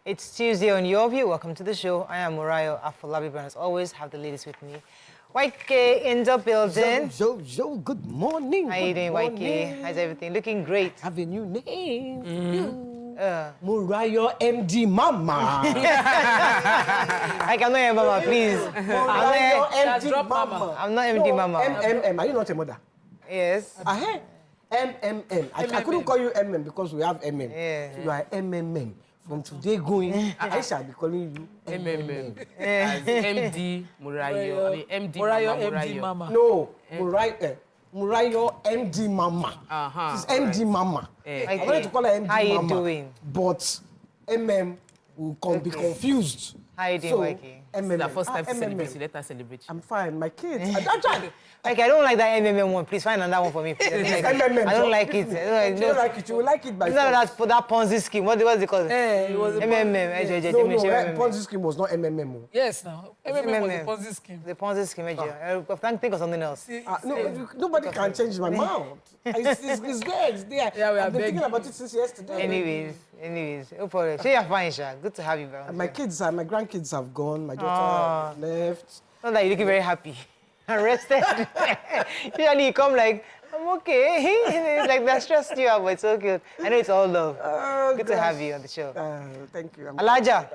It's Tuesday on Your View. Welcome to the show. I am Murayo Afolabi, and as always, have the ladies with me. YK in the building. Yo, good morning. How you doing, YK? How's everything? Looking great. Have a new name. Murayo MD Mama. I cannot hear Mama, please. Murayo MD Mama. I'm not MD Mama. MMM. Are you not a mother? Yes. MMM. I couldn't call you MM because we have MM. Yeah. So you are MMM. From today going, I shall be calling you MMM. As MD Murayo. I mean, MD Murayo, Mama. MD Mama. No, Murayo MD Mama. She's MD Mama. I wanted to call her MD Mama. How you doing? But MM will be confused. How you doing, YK? MMM. The first time to MMM. celebrate, let us celebrate. I'm fine. My kids. Like, I don't like that MMM one. Please find another one for me. Please. MMM. I don't like it. You don't like it. You will like it by It's not force. that Ponzi scheme. What was it called? It was a MMM. No, Ponzi scheme was not MMM. Yes, now. MMM was a Ponzi scheme. The Ponzi scheme. Think of something else. No, nobody can change my mouth. It's there. It's there. Yeah, we are I've been thinking begging. about it since yesterday. Anyways, no problem. So you're fine, Sha. Good to have you, bro. My grandkids have gone. My daughter left. Not that you're looking very happy and rested. Usually you come like, I'm okay. It's like that stressed you out, but it's so good. I know it's all love. Good to have you on the show. Thank you. Alaja,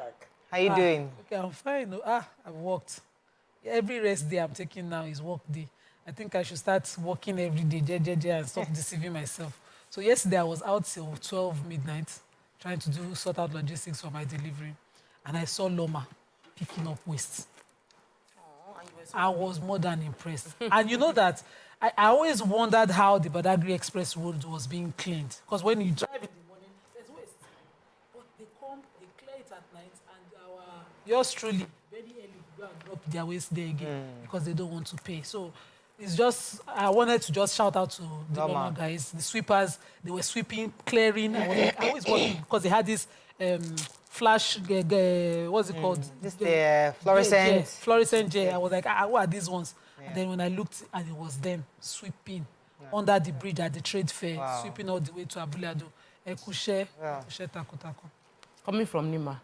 how you doing? Okay, I'm fine. I've worked. Every rest day I'm taking now is work day. I think I should start working every day, and stop deceiving myself. So yesterday I was out till 12 midnight trying to sort out logistics for my delivery. And I saw Loma picking up waste. I was more than impressed. And you know that I always wondered how the Badagry Express Road was being cleaned. Because when you drive in the morning, there's waste. But they come, they clear it at night, and yours truly, very early, go and drop their waste there again because they don't want to pay. So it's just, I wanted to just shout out to the Loma guys, the sweepers. They were sweeping, clearing. I was working because they had this flash, what's it called? This the fluorescent. Fluorescent gel. I was like, what are these ones? Yeah. And then when I looked, and it was them sweeping under the bridge at the trade fair, sweeping all the way to Abulado. Coming from Nima,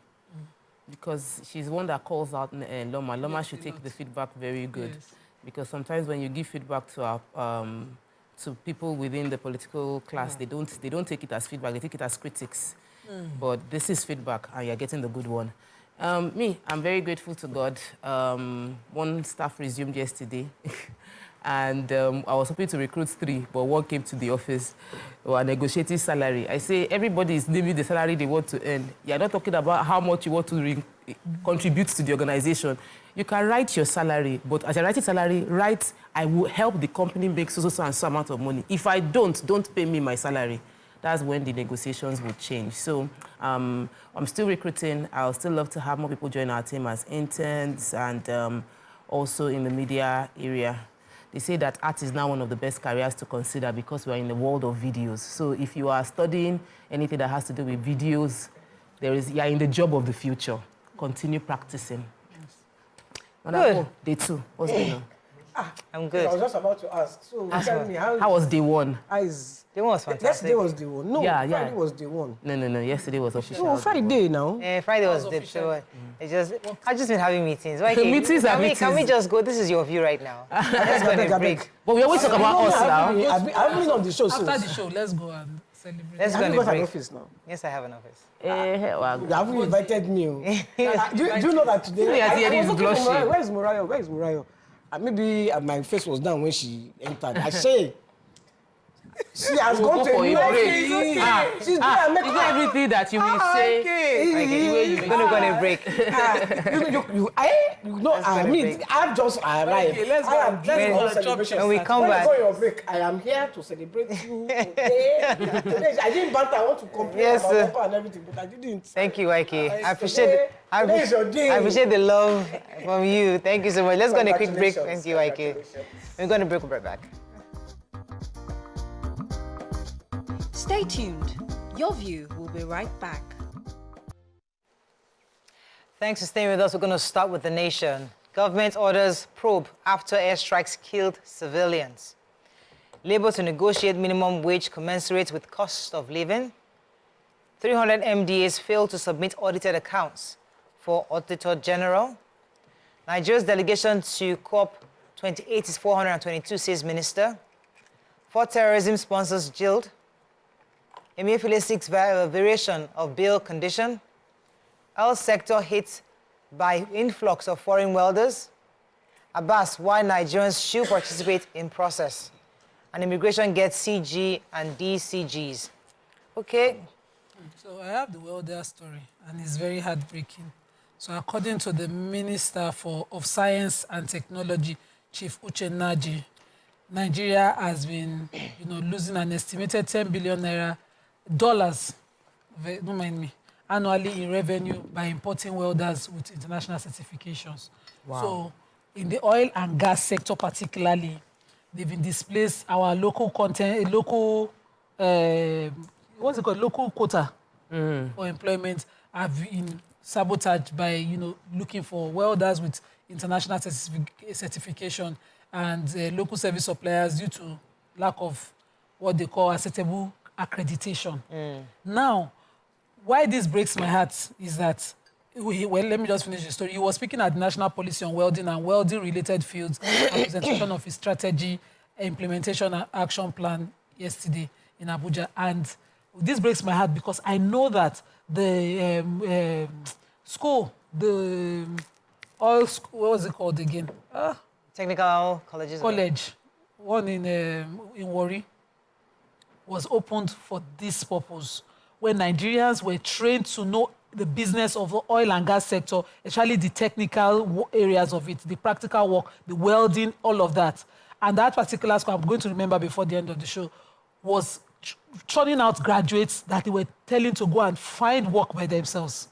because she's one that calls out Loma. Loma should take the feedback very good. Yes. Because sometimes when you give feedback to to people within the political class, they don't take it as feedback, they take it as critics. But this is feedback, and you're getting the good one. I'm very grateful to God. One staff resumed yesterday, and I was hoping to recruit 3, but 1 came to the office. We were negotiating salary. I say everybody is naming the salary they want to earn. You're not talking about how much you want to contribute to the organization. You can write your salary, but as you're writing salary, write, I will help the company make so and so amount of money. If I don't pay me my salary. That's when the negotiations will change. So I'm still recruiting. I'll still love to have more people join our team as interns and also in the media area. They say that art is now one of the best careers to consider because we're in the world of videos. So if you are studying anything that has to do with videos, you're in the job of the future. Continue practicing. Good. Day 2. What's going on? I'm good. I was just about to ask. So tell me, how was day 1? Day 1 was fantastic. Yesterday was day 1. No, Friday was day 1. No. Yesterday was official. No, Friday now. Yeah, Friday was day 2. I've just been having meetings. Meetings are meetings. Can we just go? This is your view right now. Let's go and break. But we always talk about us now. I've been on the show since. After the show, let's go and celebrate. Let's go and got break. an office now? Yes, I have an office. You haven't invited me. Do you know that today? Where's Murayo? Maybe my face was down when she entered. I say, she has gone to a new office. She's doing everything that you will say. We're going to go on a break. I've just arrived. I am doing all celebration. When we come back. When you go on your break, I am here to celebrate you today. I didn't banter. I want to complain about Japa and everything, but I didn't. Thank you, YK. I appreciate the love from you. Thank you so much. Let's go on a quick break. Thank you, YK. We're going to break. We'll be right back. Stay tuned. Your View will be right back. Thanks for staying with us. We're going to start with the nation. Government orders probe after airstrikes killed civilians. Labour to negotiate minimum wage commensurate with cost of living. 300 MDAs failed to submit audited accounts for Auditor General. Nigeria's delegation to COP28 is 422, says Minister. 4 terrorism sponsors jailed. Emefiele seeks variation of bail condition. Oil sector hit by influx of foreign welders. Abbas, why Nigerians should participate in process. And immigration gets CG and DCGs. Okay. So I have the welder story, and it's very heartbreaking. So according to the Minister of Science and Technology, Chief Uche Naji, Nigeria has been, losing an estimated $10 billion dollars, don't mind me, annually in revenue by importing welders with international certifications. Wow. So in the oil and gas sector particularly, they've been displaced our local content, local, what's it called, local quota for employment have been sabotaged by, looking for welders with international certification and local service suppliers due to lack of what they call acceptable accreditation. Now, why this breaks my heart is that, let me just finish the story. He was speaking at the National Policy on Welding and Welding-related fields and presentation of his strategy, implementation and action plan yesterday in Abuja. And this breaks my heart because I know that the school, the oil school, what was it called again? Technical colleges. College, one in Warri, was opened for this purpose, where Nigerians were trained to know the business of the oil and gas sector, especially the technical areas of it, the practical work, the welding, all of that. And that particular school, I'm going to remember before the end of the show, was churning out graduates that they were telling to go and find work by themselves.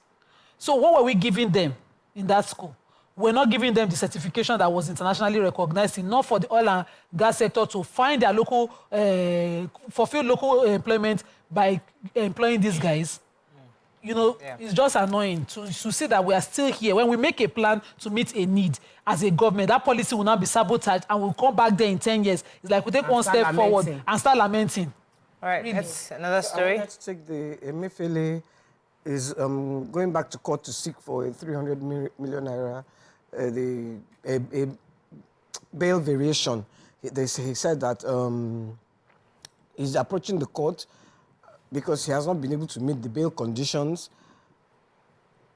So what were we giving them in that school? We're not giving them the certification that was internationally recognized, enough for the oil and gas sector to find their local, fulfill local employment by employing these guys. It's just annoying to see that we are still here. When we make a plan to meet a need as a government, that policy will not be sabotaged and we'll come back there in 10 years. It's like we take one step forward and start lamenting. All right, really. That's another story. Let's take the Emefiele is going back to court to seek for a 300 million naira a bail variation. He said that he's approaching the court because he has not been able to meet the bail conditions.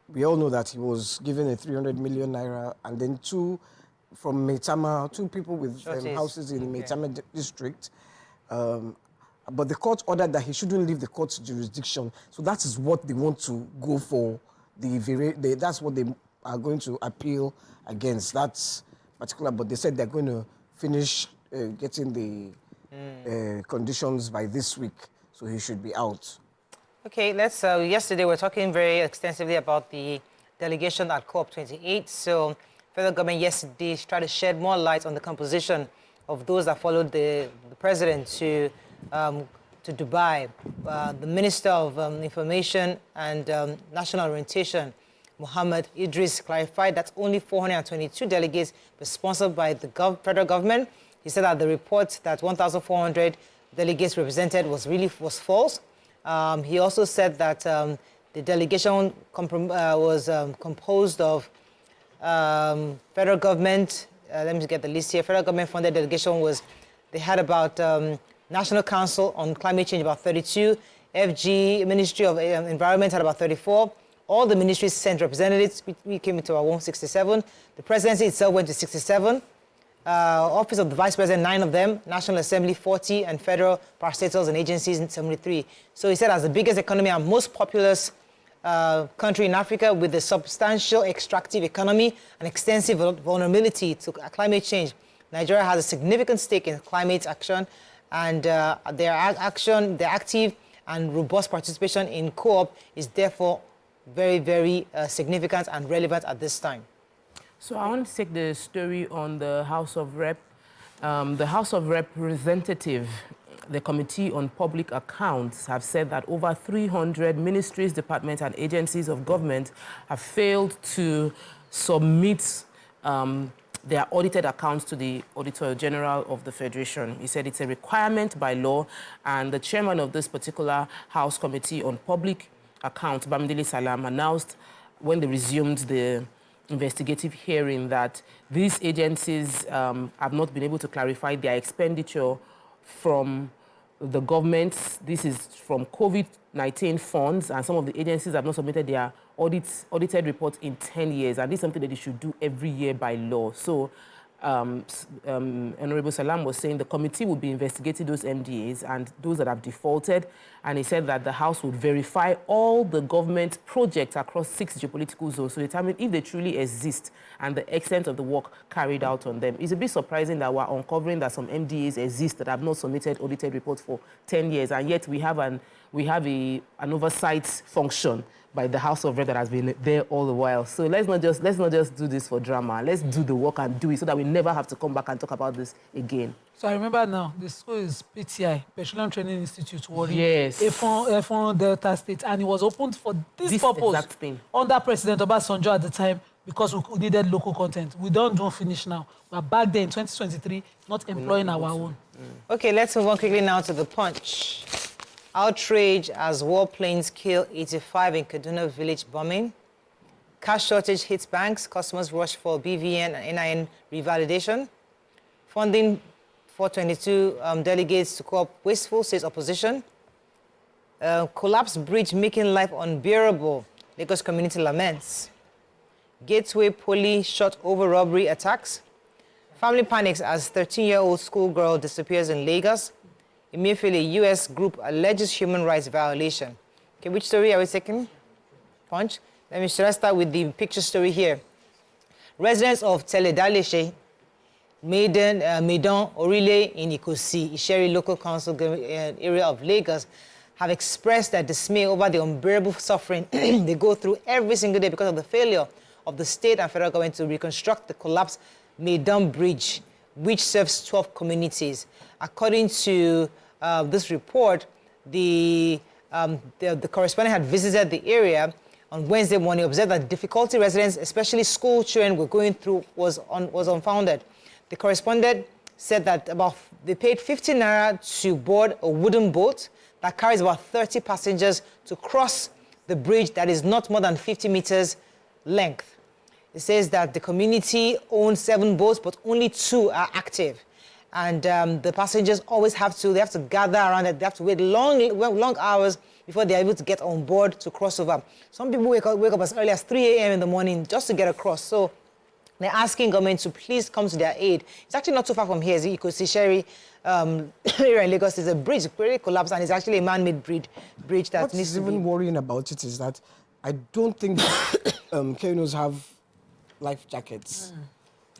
We all know that he was given a 300 million naira, and then two from Maitama, 2 people with houses in Maitama district. But the court ordered that he shouldn't leave the court's jurisdiction. So that is what they want to go for. That's what they are going to appeal against. That's particular, but they said they're going to finish getting the conditions by this week. So he should be out. Okay, let's. Yesterday we were talking very extensively about the delegation at COP28. So federal government yesterday tried to shed more light on the composition of those that followed the president to Dubai. The Minister of Information and National Orientation, Muhammad Idris, clarified that only 422 delegates were sponsored by the federal government. He said that the report that 1,400 delegates represented was false. He also said that the delegation was composed of federal government. Let me get the list here. Federal government funded delegation they had about National Council on Climate Change about 32. FG, Ministry of Environment, had about 34. All the ministries sent representatives. We came into our 167. The presidency itself went to 67. Office of the Vice President, 9 of them. National Assembly, 40. And federal parastatals and agencies, 73. So he said, as the biggest economy and most populous country in Africa with a substantial extractive economy and extensive vulnerability to climate change, Nigeria has a significant stake in climate action, and their active and robust participation in co-op is therefore very, very significant and relevant at this time. So I want to take the story on the House of Rep. The House of Representatives, the Committee on Public Accounts, have said that over 300 ministries, departments, and agencies of government have failed to submit their audited accounts to the Auditor General of the Federation. He said it's a requirement by law, and the chairman of this particular House Committee on Public account, Bamidele Salam, announced when they resumed the investigative hearing that these agencies have not been able to clarify their expenditure from the government. This is from COVID-19 funds, and some of the agencies have not submitted their audited reports in 10 years, and this is something that they should do every year by law. So Honorable Salam was saying the committee will be investigating those MDAs and those that have defaulted, and he said that the House would verify all the government projects across 6 geopolitical zones to determine if they truly exist and the extent of the work carried out on them. It's a bit surprising that we're uncovering that some MDAs exist that have not submitted audited reports for 10 years, and yet we have an oversight function by the House of Rep that has been there all the while. So let's not just do this for drama. Let's do the work and do it so that we never have to come back and talk about this again. So I remember now, the school is PTI, Petroleum Training Institute, Warri, yes, F1 Delta State, and it was opened for this purpose exact thing under President Uba Sani at the time because we needed local content. We don't finish now. We're back there in 2023, not employing our own. Okay, let's move on quickly now to the Punch. Outrage as warplanes kill 85 in Kaduna village bombing. Cash shortage hits banks. Customers rush for BVN and NIN revalidation. Funding 422 delegates to co-op wasteful, says opposition. Collapsed bridge making life unbearable. Lagos community laments. Gateway Poly shot over robbery attacks. Family panics as 13-year-old schoolgirl disappears in Lagos. Immediately, U.S. group alleges human rights violation. Okay, which story are we taking? Punch. Should I start with the picture story here? Residents of Teledaleshe, Maidan, Orile in Ikosi, Isheri local council area of Lagos, have expressed their dismay over the unbearable suffering they go through every single day because of the failure of the state and federal government to reconstruct the collapsed Maidan Bridge, which serves 12 communities. According to this report, the correspondent had visited the area on Wednesday morning, observed that the difficulty residents, especially school children, were going through was unfounded. The correspondent said that they paid 50 naira to board a wooden boat that carries about 30 passengers to cross the bridge that is not more than 50 meters length. It says that the community owns 7 boats, but only 2 are active. And the passengers always have to gather around it. They have to wait long hours before they're able to get on board to cross over. Some people wake up as early as 3 a.m. in the morning just to get across. So they're asking government to please come to their aid. It's actually not too far from here. You could see Sherry here in Lagos. There's a bridge, really collapsed, and it's actually a man-made bridge that needs to be... What's even worrying about it is that I don't think Kenos have life jackets.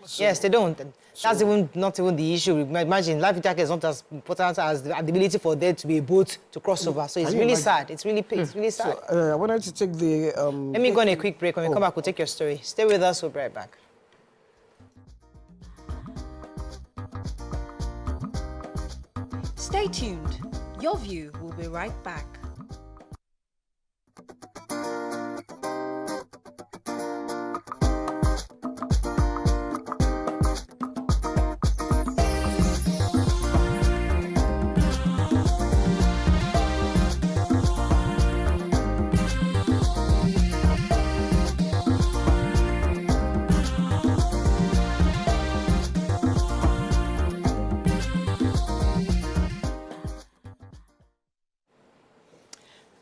So, yes, they don't. That's not even the issue. Imagine, life jacket is not as important as the ability for there to be a boat to cross over. So it's really sad. It's really sad. So, I wanted to take the... Let me go on a quick break. When we come back, we'll take your story. Stay with us. We'll be right back. Stay tuned. Your View will be right back.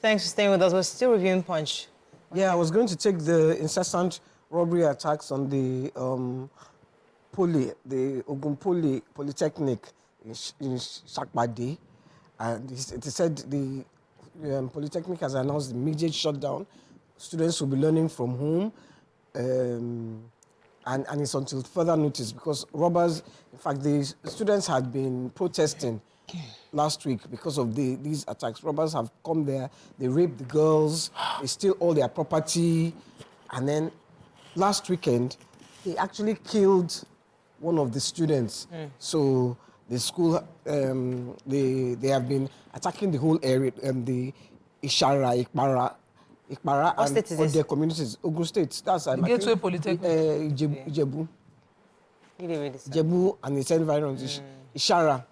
Thanks for staying with us. We're still reviewing Punch. Yeah, I was going to take the incessant robbery attacks on the Ogun Polytechnic in Shakbadi. And it said the Polytechnic has announced the immediate shutdown. Students will be learning from home. And it's until further notice because robbers, in fact, the students had been protesting last week because of these attacks. Robbers have come there, they raped the girls, they steal all their property, and then last weekend, they actually killed one of the students. So the school, they have been attacking the whole area, the Ishara, Ikpara, and all their communities. Ogun State, that's the Gateway Polytechnic. Ijebu. Ijebu and its environs, Ishara.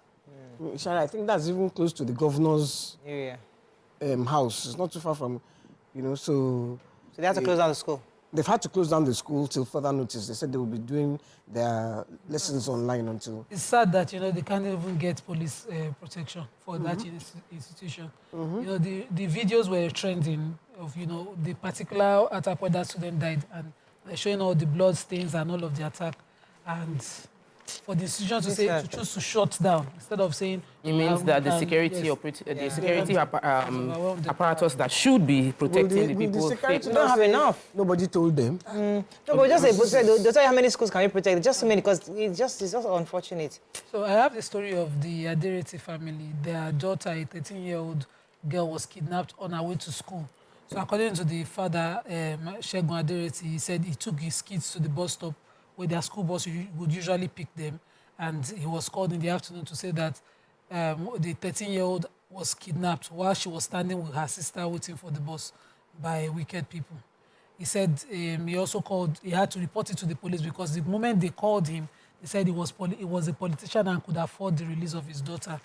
I think that's even close to the governor's house. It's not too far from You know, so they had to close down the school. They've had to close down the school till further notice. They said they will be doing their lessons online until... It's sad that, you know, they can't even get police protection for that institution. You know, the videos were trending of, you know, the particular attack where that student died, and they're showing all the blood stains and all of the attack. And for the institution to choose to shut down instead of saying... It means that the security, apparatus that should be protecting the people... We don't have enough. Nobody told them. No, but just they'll tell you how many schools can we protect. Just so many, because it's just unfortunate. So I have the story of the Aderete family. Their daughter, a 13-year-old girl, was kidnapped on her way to school. So according to the father, Shegun Aderete, he said he took his kids to the bus stop where their school bus would usually pick them. And he was called in the afternoon to say that the 13-year-old was kidnapped while she was standing with her sister waiting for the bus by wicked people. He said he also called, he had to report it to the police because the moment they called him, they said he was a politician and could afford the release of his daughter.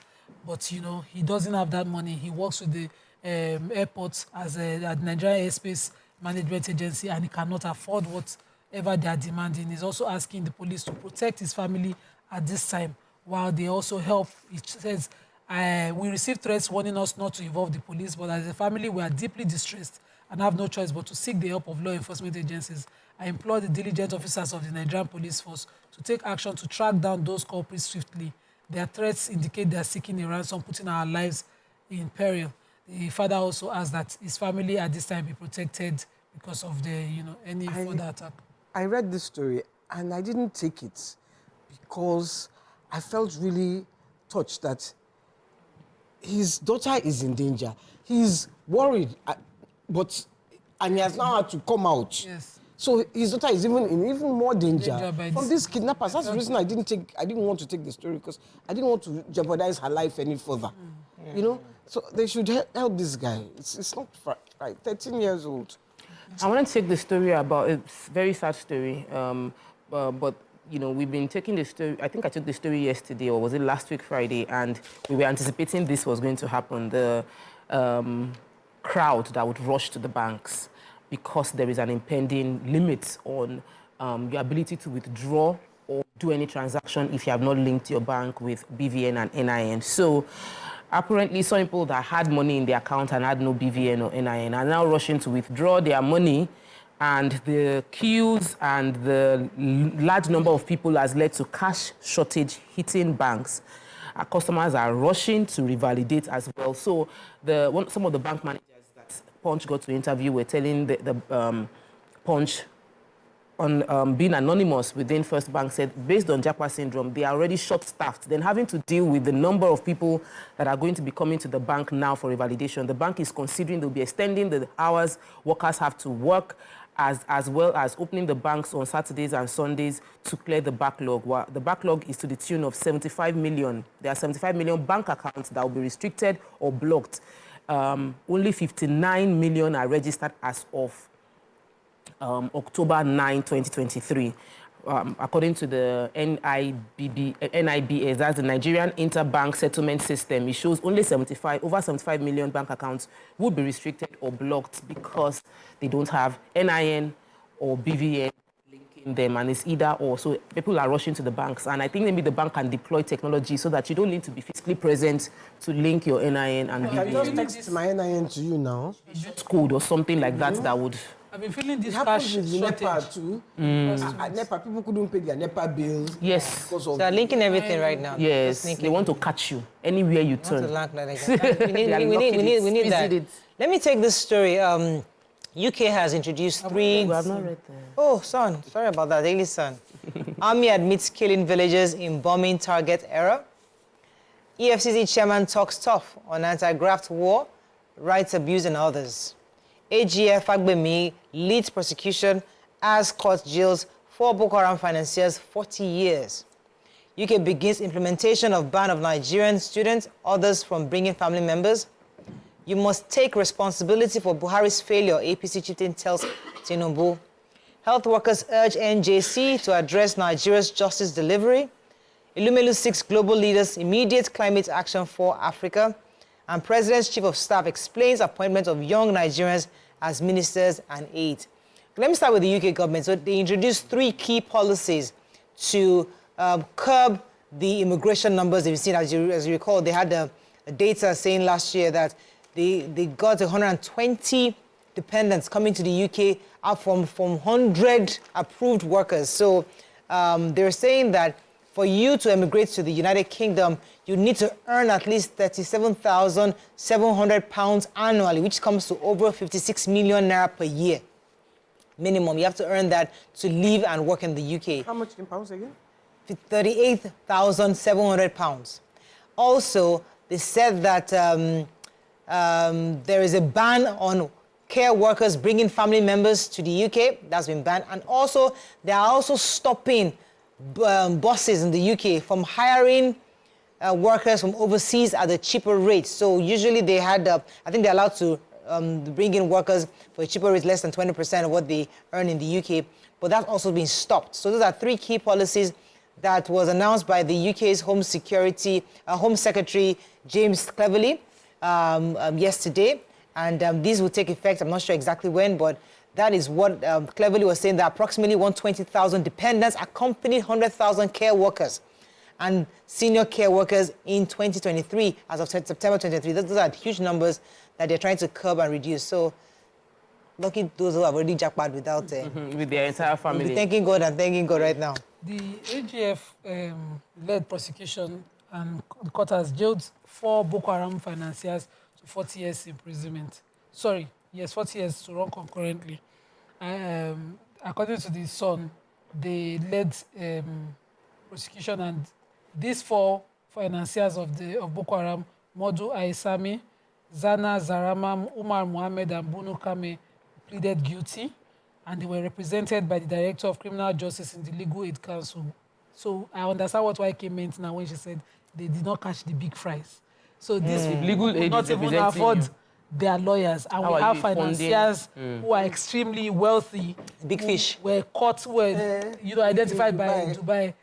But, you know, he doesn't have that money. He works with the airport as a Nigerian Airspace Management Agency, and he cannot afford whatever they are demanding. He's also asking the police to protect his family at this time, while they also help. It says, we received threats warning us not to involve the police, but as a family, we are deeply distressed and have no choice but to seek the help of law enforcement agencies. I implore the diligent officers of the Nigerian Police Force to take action to track down those culprits swiftly. Their threats indicate they are seeking a ransom, putting our lives in peril. The father also asked that his family at this time be protected because of the, you know, any further attack. I read this story and I didn't take it because I felt really touched that his daughter is in danger. He's worried, and he has now had to come out. Yes. So his daughter is in even more danger from this these kidnappers. That's the reason I didn't want to take the story, because I didn't want to jeopardize her life any further. You know, so they should help this guy. It's not right. 13 years old. I want to take the story about a very sad story, but you know, we've been taking the story. I think I took the story yesterday, or was it last week Friday? And we were anticipating this was going to happen. The crowd that would rush to the banks because there is an impending limit on your ability to withdraw or do any transaction if you have not linked your bank with BVN and NIN. So apparently some people that had money in their account and had no BVN or NIN are now rushing to withdraw their money, and the queues and the large number of people has led to cash shortage hitting banks. Our customers are rushing to revalidate as well. So some of the bank managers that Punch got to interview were telling the Punch, on being anonymous within First Bank, said based on Japa syndrome, they are already short-staffed. Then having to deal with the number of people that are going to be coming to the bank now for revalidation. The bank is considering they'll be extending the hours workers have to work, as well as opening the banks on Saturdays and Sundays to clear the backlog. Well, the backlog is to the tune of 75 million. There are 75 million bank accounts that will be restricted or blocked. Only 59 million are registered as of October 9, 2023. According to the NIBS, that's the Nigerian Interbank Settlement System, it shows only over 75 million bank accounts would be restricted or blocked because they don't have NIN or BVN linking them, and it's either or. So people are rushing to the banks, and I think maybe the bank can deploy technology so that you don't need to be physically present to link your NIN and BVN. I just text my NIN to you now. It's code or something like that that would... I've been feeling this cash shortage. NEPA too. At NEPA, people couldn't pay their NEPA bills. Yes. Because of They're linking everything right now. Yes. They want to catch you anywhere you turn. We need that. Let me take this story. UK has introduced three... We have not read that. Oh, son. Sorry about that. Daily Sun. Army admits killing villagers in bombing target error. EFCC chairman talks tough on anti-graft war, rights abuse and others. AGF Agbemi leads prosecution as court jails 4 Boko Haram financiers 40 years. UK begins implementation of ban of Nigerian students, others from bringing family members. You must take responsibility for Buhari's failure, APC chieftain tells Tinubu. Health workers urge NJC to address Nigeria's justice delivery. Ilumelu seeks global leaders' immediate climate action for Africa. And President's Chief of Staff explains appointment of young Nigerians as ministers and aides. Let me start with the UK government. So they introduced 3 key policies to curb the immigration numbers. You've seen, as you recall, they had a data saying last year that they got 120 dependents coming to the UK up from 100 approved workers. So they're saying that for you to emigrate to the United Kingdom, you need to earn at least £37,700 annually, which comes to over 56 million naira per year. Minimum. You have to earn that to live and work in the UK. How much in pounds again? £38,700. Also, they said that there is a ban on care workers bringing family members to the UK. That's been banned. And also, they are also stopping bosses in the UK from hiring workers from overseas at a cheaper rate. So usually they had, I think they're allowed to bring in workers for a cheaper rate, less than 20% of what they earn in the UK. But that's also been stopped. So those are 3 key policies that was announced by the UK's Home Secretary James Cleverly yesterday. And these will take effect, I'm not sure exactly when, but that is what Cleverly was saying, that approximately 120,000 dependents accompanied 100,000 care workers and senior care workers in 2023, as of September 23. Those are huge numbers that they're trying to curb and reduce. So, lucky those who have already jackpot without... with their entire family. We'll be thanking God and thanking God right now. The AGF led prosecution and the court has jailed 4 Boko Haram financiers to 40 years imprisonment. Sorry, yes, 40 years to run concurrently. According to the Sun, they led prosecution, and these 4 financiers of Boko Haram, Modu Aisami, Zana Zarama, Umar Mohammed, and Bunu Kame, pleaded guilty, and they were represented by the Director of Criminal Justice in the Legal Aid Council. So I understand what YK meant now when she said they did not catch the big fries. So this legal aid not even afford their lawyers, and we have financiers who are extremely wealthy. Big fish. Were caught, identified by Dubai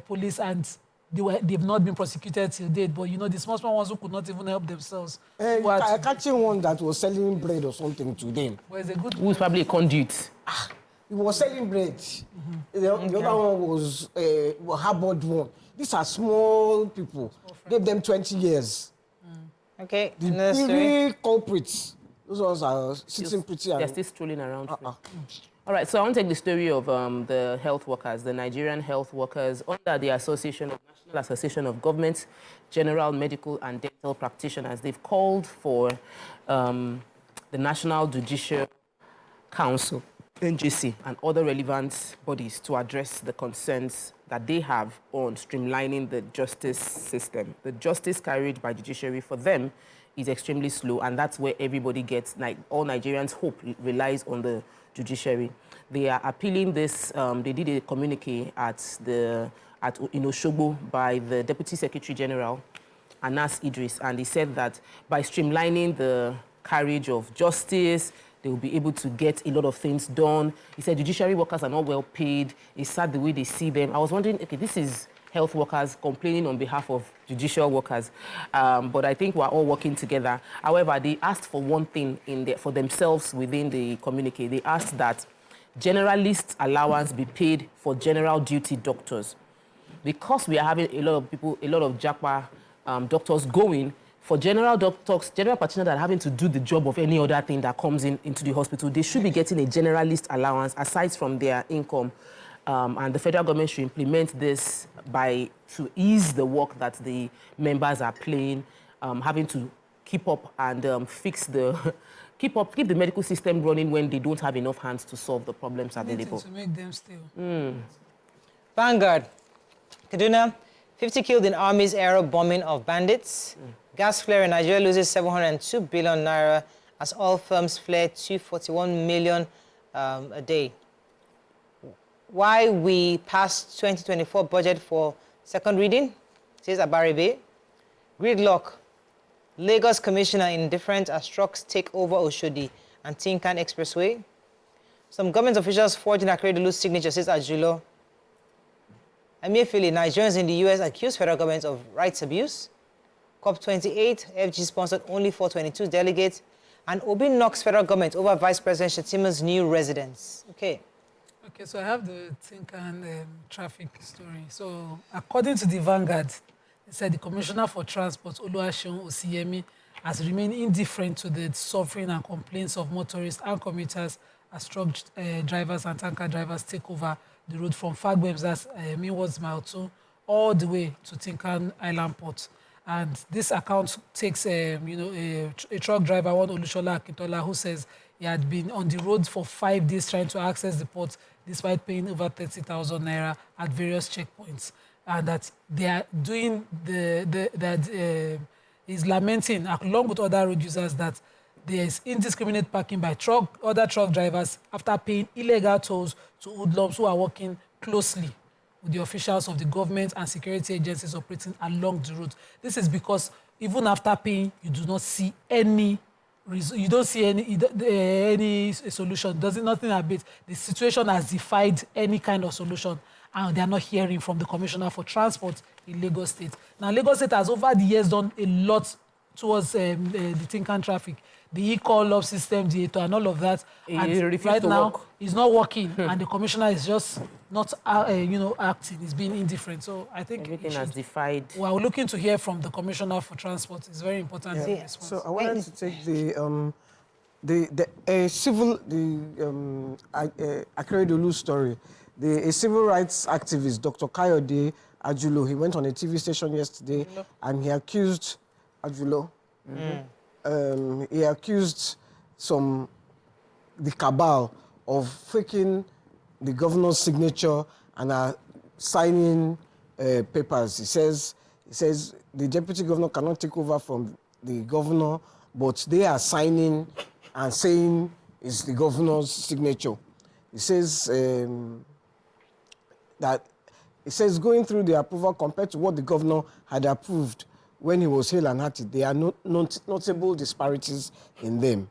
police, and they've not been prosecuted till date. But the small ones who could not even help themselves. Catching one that was selling bread or something to them. Well, it's a good. Who was probably a conduit. He was selling bread. The other one was a harbored one. These are small people. Gave them 20 years. Okay, the really culprits. Those ones are sitting pretty. They're still strolling around. All right, so I want to take the story of the health workers, the Nigerian health workers, under the National Association of Government, General Medical and Dental Practitioners. They've called for the National Judicial Council, NJC, and other relevant bodies to address the concerns that they have on streamlining the justice system. The justice carried by judiciary for them is extremely slow, and that's where everybody gets, like all Nigerians' hope relies on the judiciary. They are appealing this. They did a communique in Osogbo by the Deputy Secretary General, Anas Idris, and he said that by streamlining the carriage of justice, they will be able to get a lot of things done. He said judiciary workers are not well paid. It's sad the way they see them. I was wondering, okay, this is health workers complaining on behalf of judicial workers, but I think we're all working together. However, they asked for one thing for themselves within the communique. They asked that generalist allowance be paid for general duty doctors. Because we are having a lot of people, a lot of Japa doctors going, for general doctors, general practitioners that are having to do the job of any other thing that comes into the hospital, they should be getting a generalist allowance aside from their income. And the federal government should implement this to ease the work that the members are playing, having to keep up and keep the medical system running when they don't have enough hands to solve the problems available. To make them still. Vanguard, Kaduna, 50 killed in Army's aerial bombing of bandits. Gas flare in Nigeria loses 702 billion naira as oil firms flare 241 million a day. Why we passed 2024 budget for second reading, says Balarabe. Gridlock. Lagos Commissioner indifferent as trucks take over Oshodi and Tinkan Expressway. Some government officials forging Akeredolu's signature, says Ajulo. Emefiele, Nigerians in the US accuse federal government of rights abuse. COP28, FG sponsored only 422 delegates. And Obi knocks federal government over Vice President Shettima's new residence. Okay. Okay, so I have the Tinkan traffic story. So according to the Vanguard, it said the Commissioner for Transport, Oluwaseun Osiyemi, has remained indifferent to the suffering and complaints of motorists and commuters as truck drivers and tanker drivers take over the road from Fagbem, that's Meanwards Mile 2, all the way to Tinkan Island Port. And this account takes, a truck driver, one Olushola Akintola, who says he had been on the road for 5 days trying to access the port despite paying over 30,000 naira at various checkpoints. And that they are doing is lamenting, along with other road users, that there is indiscriminate parking by other truck drivers after paying illegal tolls to hoodlums who are working closely with the officials of the government and security agencies operating along the route. This is because even after paying, you do not see any you don't see any solution. Nothing about the situation has defied any kind of solution, and they are not hearing from the Commissioner for Transport in Lagos State. Now, Lagos State has over the years done a lot towards the Tinkan traffic, the e-call up system, the and all of that. And right now, it's not working, and the Commissioner is just not, acting. It's being indifferent. So I think everything has defied. We are looking to hear from the Commissioner for Transport. It's very important. Yeah. So I wanted to take Akeredolu story. A civil rights activist, Dr. Kayode Ajulo, he went on a TV station yesterday and he accused Ajulo. He accused the cabal of faking the governor's signature and signing papers. He says the deputy governor cannot take over from the governor, but they are signing and saying it's the governor's signature. He says going through the approval compared to what the governor had approved when he was hale and hearty, there are notable disparities in them.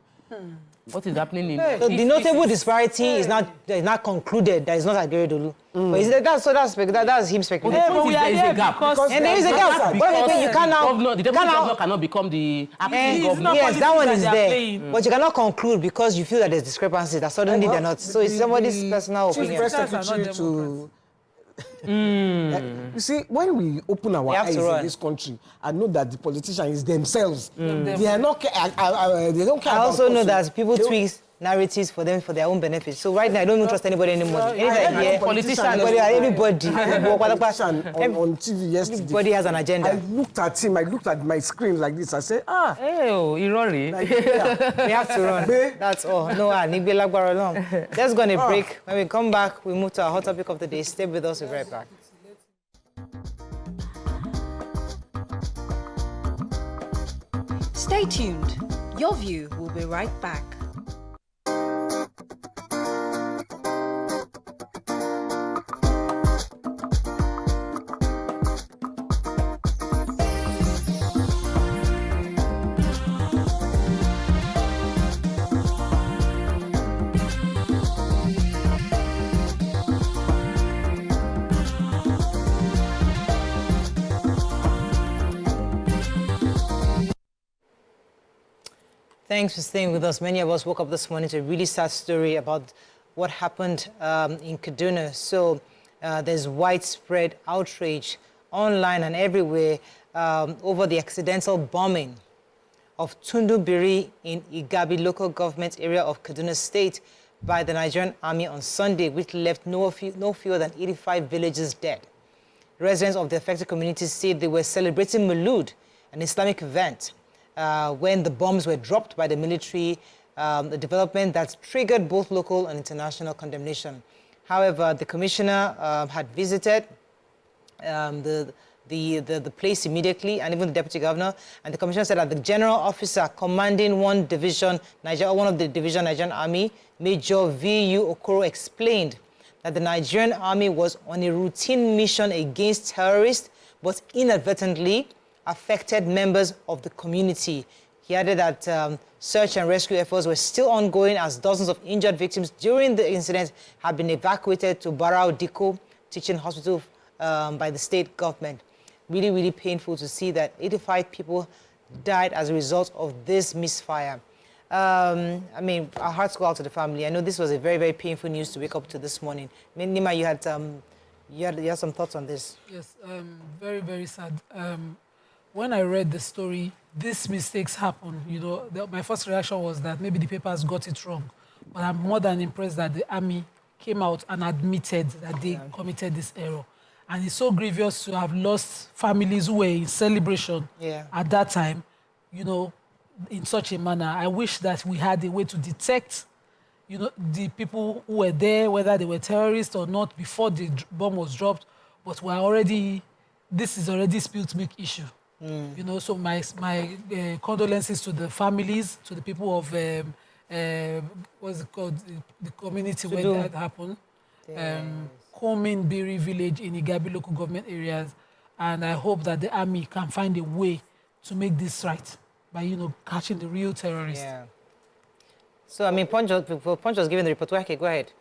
What is happening in... the notable disparity is not concluded. That is not Akeredolu. But that's him speculating. But there is a gap. And there is a gap. But you cannot... The deputy governor cannot become the acting governor. Yes, that one is there. But you cannot conclude because you feel that there's discrepancies, that suddenly they're not. So it's somebody's personal opinion. Chief Press Secretary to... You see, when we open our eyes in this country and know that the politicians themselves, they are not, they don't care. I also know that people tweak narratives for their own benefit. So right now, I don't even trust anybody anymore. Politician, everybody on TV yesterday. Everybody has an agenda. I looked at him. I looked at my screen like this. I said, Irori. We have to run. That's all. No, let's go on a break. When we come back, we move to our hot topic of the day. Stay with us. We'll be right back. Stay tuned. Your View will be right back. Thanks for staying with us. Many of us woke up this morning to a really sad story about what happened in Kaduna. So there's widespread outrage online and everywhere over the accidental bombing of Tudun Biri in Igabi local government area of Kaduna State by the Nigerian Army on Sunday, which left no fewer than 85 villagers dead. Residents of the affected communities said they were celebrating Maulud, an Islamic event, when the bombs were dropped by the military, a development that triggered both local and international condemnation. However, the commissioner had visited the place immediately, and even the deputy governor, and the commissioner said that the general officer commanding one of the division Nigerian Army, Major V.U. Okoro, explained that the Nigerian Army was on a routine mission against terrorists, but inadvertently affected members of the community. He added that search and rescue efforts were still ongoing as dozens of injured victims during the incident had been evacuated to Barau Diko Teaching Hospital by the state government. Really, really painful to see that 85 people died as a result of this misfire. I mean, our hearts go out to the family. I know this was a very, very painful news to wake up to this morning. I mean, Nima, you had some thoughts on this. Yes, very, very sad. When I read the story, these mistakes happen. You know, my first reaction was that maybe the papers got it wrong. But I'm more than impressed that the army came out and admitted that they committed this error. And it's so grievous to have lost families who were in celebration at that time, you know, in such a manner. I wish that we had a way to detect, you know, the people who were there, whether they were terrorists or not, before the bomb was dropped. But this is already spilled milk issue. You know, so my condolences to the families, to the people of, what's it called, the community where that happened. Tudun Biri village in Igabi local government areas. And I hope that the army can find a way to make this right by, you know, catching the real terrorists. Yeah. So, I mean, Punch was giving the report. Okay, go ahead.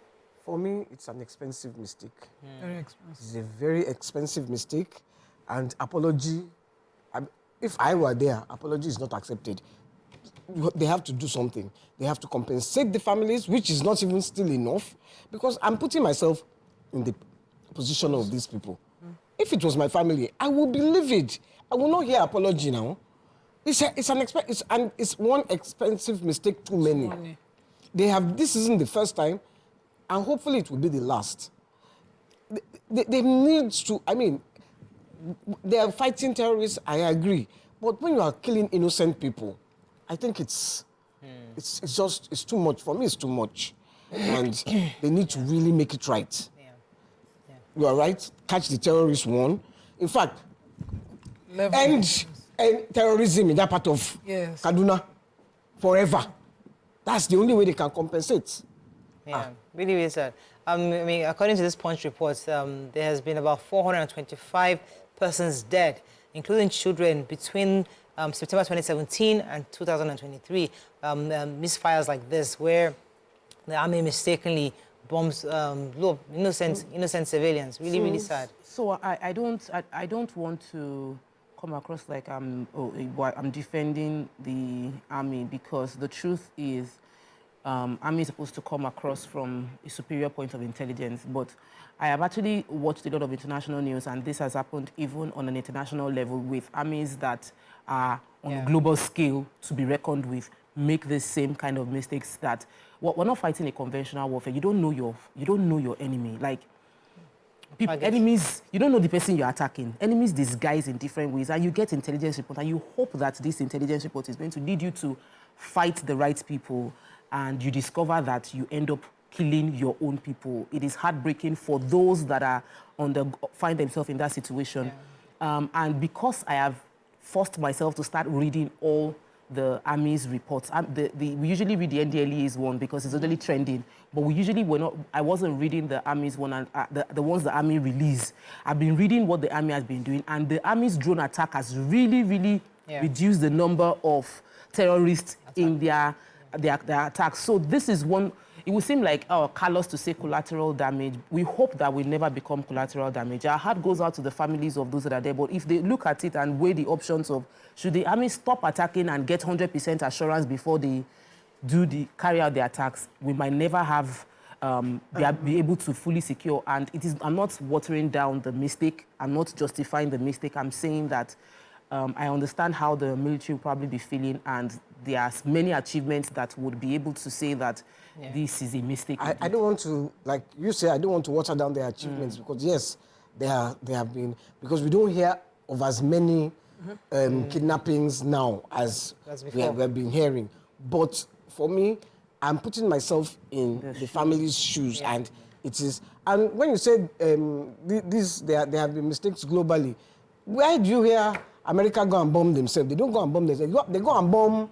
For me, it's an expensive mistake. Very expensive. It's a very expensive mistake, and apology, if I were there, apology is not accepted. They have to do something. They have to compensate the families, which is not even still enough, because I'm putting myself in the position of these people. If it was my family, I would be livid. I will not hear apology now. It's one expensive mistake too many. This isn't the first time, and hopefully it will be the last. They need to, I mean, they are fighting terrorists, I agree. But when you are killing innocent people, I think it's too much. For me, it's too much. And they need to really make it right. You are right, catch the terrorist one. In fact, end terrorism in that part of Kaduna forever. That's the only way they can compensate. Yeah, really, really sad. I mean, according to this Punch report, there has been about 425 persons dead, including children between September 2017 and 2023. Misfires like this, where the army mistakenly bombs innocent civilians. Really, really sad. So I don't want to come across like I'm defending the army, because the truth is, army is supposed to come across from a superior point of intelligence. But I have actually watched a lot of international news, and this has happened even on an international level, with armies that are on a global scale to be reckoned with make the same kind of mistakes. That we're not fighting a conventional warfare. You don't know your enemy. Like, enemies, you don't know the person you're attacking. Enemies disguise in different ways, and you get intelligence report, and you hope that this intelligence report is going to lead you to fight the right people, and you discover that you end up killing your own people. It is heartbreaking for those that are find themselves in that situation. And because I have forced myself to start reading all the army's reports, we usually read the NDLEA's one because it's really trending, but I wasn't reading the army's one, and the ones the army release. I've been reading what the army has been doing, and the army's drone attack has really, really reduced the number of terrorists in their attacks. So this is one. It would seem like callous to say collateral damage. We hope that will never become collateral damage. Our heart goes out to the families of those that are there. But if they look at it and weigh the options of, should the army stop attacking and get 100% assurance before they carry out the attacks, we might never have be able to fully secure. And I'm not watering down the mistake. I'm not justifying the mistake. I'm saying that I understand how the military will probably be feeling, and there are many achievements that would be able to say that this is a mistake. I don't want to, like you say, I don't want to water down their achievements, because yes, they have been, because we don't hear of as many kidnappings now as we have been hearing. But for me, I'm putting myself in the family's shoes, and it is. And when you said there have been mistakes globally, where do you hear America go and bomb themselves? They don't go and bomb themselves. They go and bomb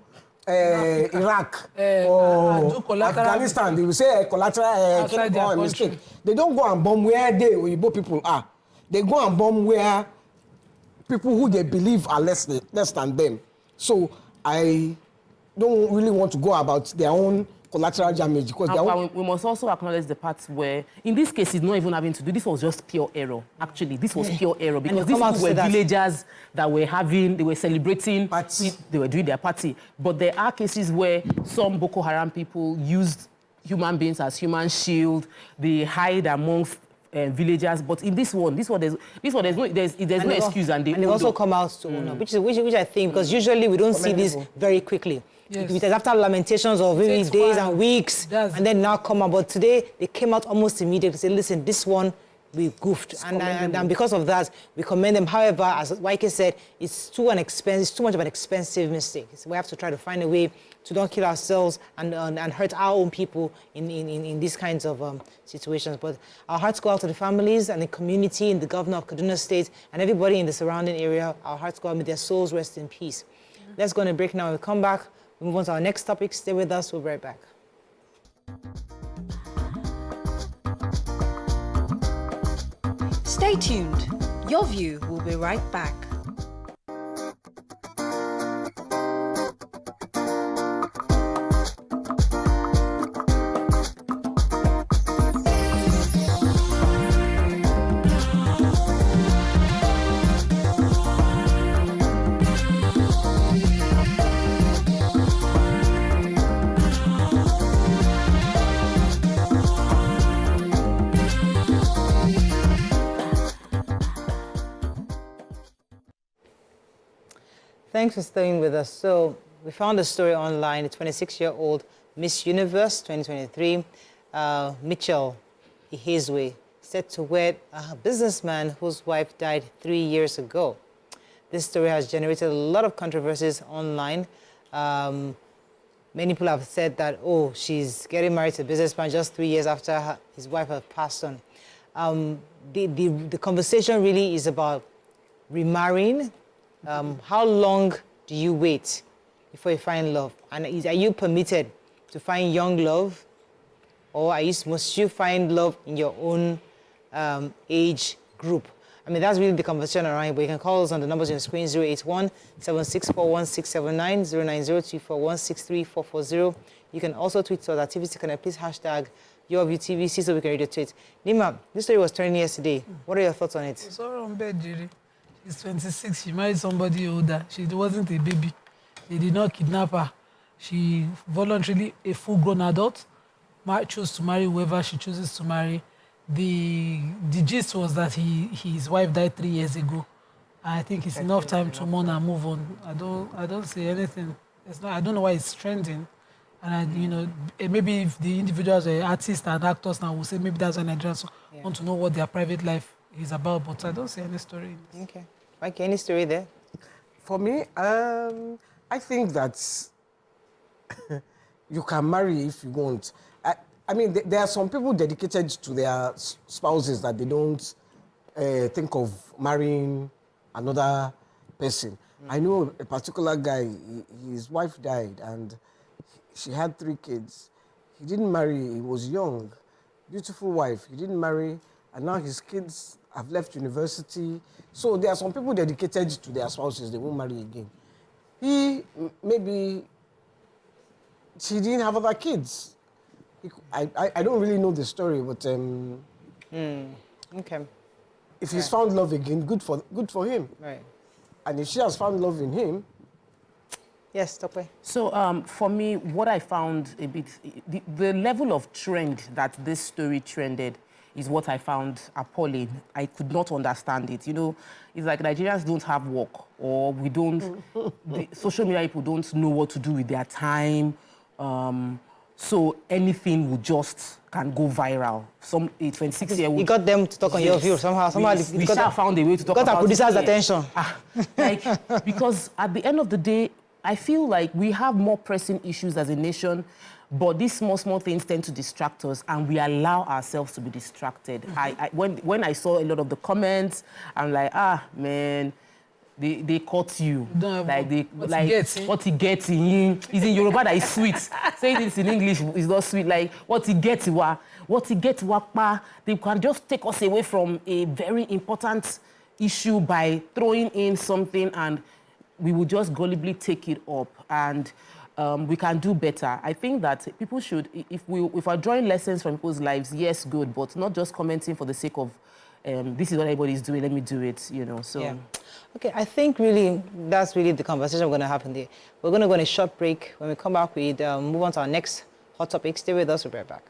Iraq or Afghanistan. They will say collateral mistake. They don't go and bomb where Igbo people are. They go and bomb where people who they believe are less than them. So I don't really want to go about their own collateral damage. Because we must also acknowledge the parts where, in this case, it's not even having to do. This was just pure error. Actually, this was pure error because these people were villagers that were they were celebrating, they were doing their party. But there are cases where some Boko Haram people used human beings as human shield. They hide amongst villagers, but in this one, there's no excuse, and they also come out to which I think, because usually we don't see this very quickly. Yes. It was after lamentations of maybe days and weeks, and then now come out. But today they came out almost immediately to say, listen, this one we goofed, and because of that we commend them. However, as YK said, it's too much of an expensive mistake. So we have to try to find a way to don't kill ourselves and hurt our own people in these kinds of situations. But our hearts go out to the families and the community and the governor of Kaduna State and everybody in the surrounding area. Our hearts go out, may their souls rest in peace. Let's go on a break now. We'll come back. We'll move on to our next topic. Stay with us. We'll be right back. Stay tuned. Your View will be right back. Thanks for staying with us. So we found a story online. A 26-year-old Miss Universe 2023, Mitchell Ihezwe, set to wed a businessman whose wife died 3 years ago. This story has generated a lot of controversies online. Many people have said that, oh, she's getting married to a businessman just 3 years after his wife had passed on. The conversation really is about remarrying. How long do you wait before you find love? And are you permitted to find young love? Or must you find love in your own age group? I mean, that's really the conversation around it. But you can call us on the numbers on your screen, 081-7641-679, 090-241-63440. You can also tweet to us at TVC Connect. Please hashtag YourViewTVC so we can read your tweet. Nima, this story was trending yesterday. What are your thoughts on it? It's all on bed, Jerry. She's 26. She married somebody older. She wasn't a baby. They did not kidnap her. She voluntarily, a full-grown adult, chose to marry whoever she chooses to marry. The gist was that his wife died 3 years ago. I think it's enough time to mourn and move on. I don't say anything. I don't know why it's trending. And maybe if the individuals are artists and actors now will say maybe that's why Nigerians want to know what their private life is about. But I don't see any story. Okay. Mike, any story there? For me, I think that you can marry if you want. I mean, there are some people dedicated to their spouses that they don't think of marrying another person. I know a particular guy, his wife died and she had 3 kids. He didn't marry, he was young, beautiful wife. He didn't marry, and now his kids have left university. So there are some people dedicated to their spouses, they won't marry again. Maybe she didn't have other kids. I don't really know the story, but okay. If he's found love again, good for him. Right. And if she has found love in him. Yes, Tokwe. So for me, what I found a bit, the level of trend that this story trended is what I found appalling. I could not understand it. It's like Nigerians don't have work, or we don't, the social media people don't know what to do with their time. So anything can go viral. Some 26-year-old. You got them to talk on your view somehow. We found a way to talk about it. Got our producer's attention. Because at the end of the day, I feel like we have more pressing issues as a nation, but these small things tend to distract us, and we allow ourselves to be distracted. When I saw a lot of the comments, I'm like, man, they caught you. What he gets in him is in Yoruba that is sweet. Saying this in English is not sweet. Like what he gets, they can just take us away from a very important issue by throwing in something, and we will just gullibly take it up. And we can do better. I think that people should, if we're drawing lessons from people's lives, yes, good, but not just commenting for the sake of, this is what everybody's doing, let me do it, you know, so. Yeah. Okay, I think really that's really the conversation we're going to have in there. We're going to go on a short break. When we come back, we move on to our next hot topic. Stay with us, we'll be right back.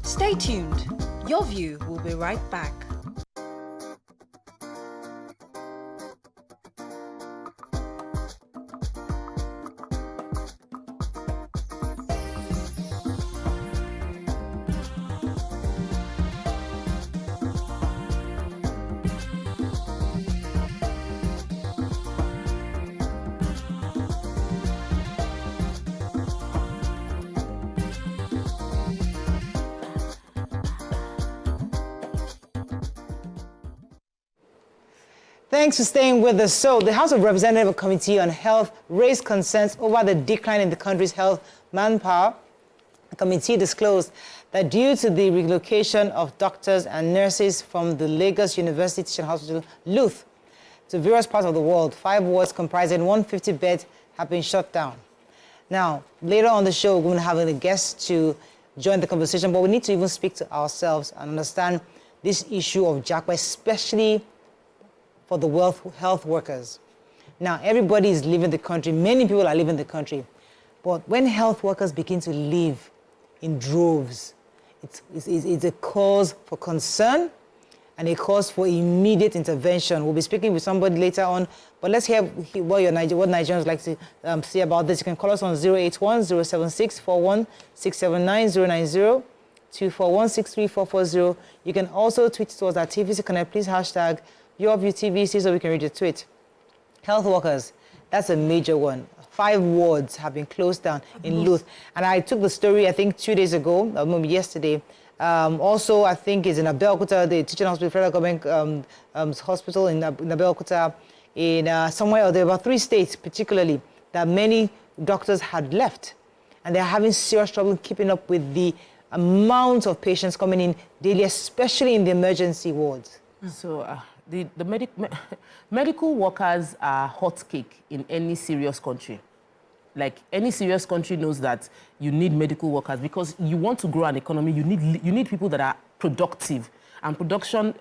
Stay tuned. Your View will be right back. Thanks for staying with us. So, the House of Representatives Committee on Health raised concerns over the decline in the country's health manpower. The committee disclosed that due to the relocation of doctors and nurses from the Lagos University Teaching Hospital, LUTH, to various parts of the world, 5 wards comprising 150 beds have been shut down. Now, later on the show, we're going to have a guest to join the conversation, but we need to even speak to ourselves and understand this issue of Japa, especially for the health workers. Now, everybody is leaving the country. Many people are leaving the country. But when health workers begin to leave in droves, it's a cause for concern and a cause for immediate intervention. We'll be speaking with somebody later on, but let's hear what Nigerians like to say about this. You can call us on 081-076-41679, 090-241-63440. You can also tweet to us at TVC Connect. Please hashtag YourViewTVC so we can read your tweet. Health workers, that's a major one. 5 wards have been closed down in LUTH. And I took the story, I think, 2 days ago, maybe yesterday. Also, I think it's in Abeokuta, the teaching hospital, federal government hospital in Abeokuta, in somewhere or there, about 3 states particularly, that many doctors had left. And they're having serious trouble keeping up with the amount of patients coming in daily, especially in the emergency wards. So, the medical workers are hot cake in any serious country. Like, any serious country knows that you need medical workers because you want to grow an economy, you need people that are productive. And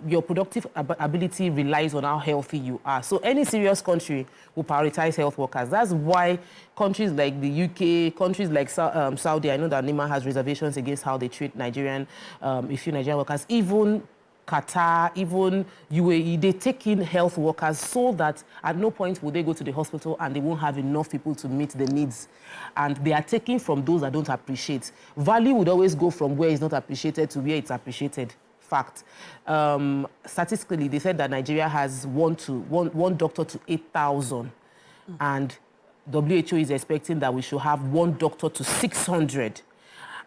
your productive ability relies on how healthy you are. So any serious country will prioritize health workers. That's why countries like the UK, countries like Saudi, I know that Nima has reservations against how they treat a few Nigerian workers, even Qatar, even UAE, they take in health workers so that at no point will they go to the hospital and they won't have enough people to meet the needs. And they are taking from those that don't appreciate. Value would always go from where it's not appreciated to where it's appreciated. Fact. Statistically, they said that Nigeria has one doctor to 8,000. And WHO is expecting that we should have 1 doctor to 600.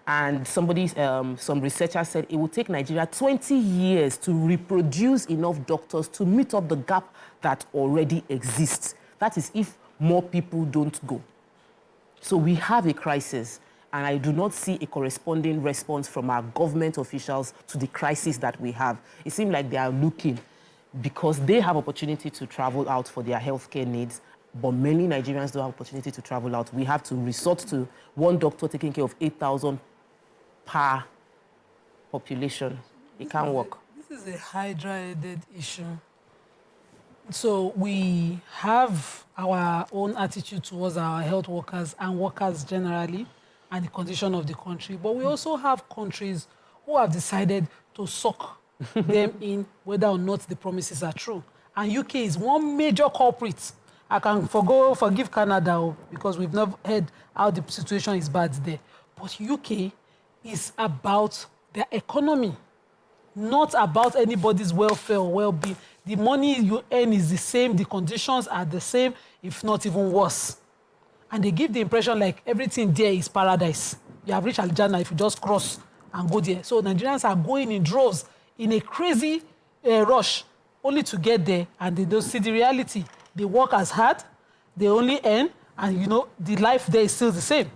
And some researchers said it will take Nigeria 20 years to reproduce enough doctors to meet up the gap that already exists. That is if more people don't go. So we have a crisis, and I do not see a corresponding response from our government officials to the crisis that we have. It seems like they are looking because they have opportunity to travel out for their healthcare needs, but many Nigerians don't have opportunity to travel out. We have to resort to 1 doctor taking care of 8,000 per population. It can't work. This is a hydra-headed issue. So we have our own attitude towards our health workers and workers generally and the condition of the country. But we also have countries who have decided to suck them in whether or not the promises are true. And UK is one major culprit. I can forgive Canada because we've never heard how the situation is bad there. But UK is about their economy, not about anybody's welfare or well-being. The money you earn is the same, the conditions are the same, if not even worse. And they give the impression like everything there is paradise. You have reached Al-Jannah if you just cross and go there. So Nigerians are going in droves in a crazy rush only to get there, and they don't see the reality. They work as hard, they only earn, and the life there is still the same.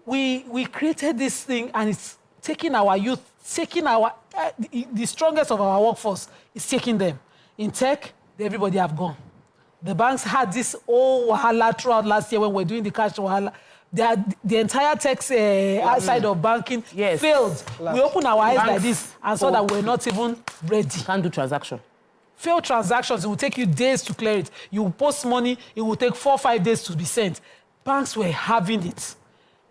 We created this thing, and it's taking our youth, taking the strongest of our workforce, is taking them. In tech, everybody have gone. The banks had this wahala throughout last year when we were doing the cash wahala. The entire tech side of banking failed. We opened our eyes like this and saw that we're not even ready. Can't do transaction. Failed transactions, it will take you days to clear it. You will post money, it will take 4 or 5 days to be sent. Banks were having it.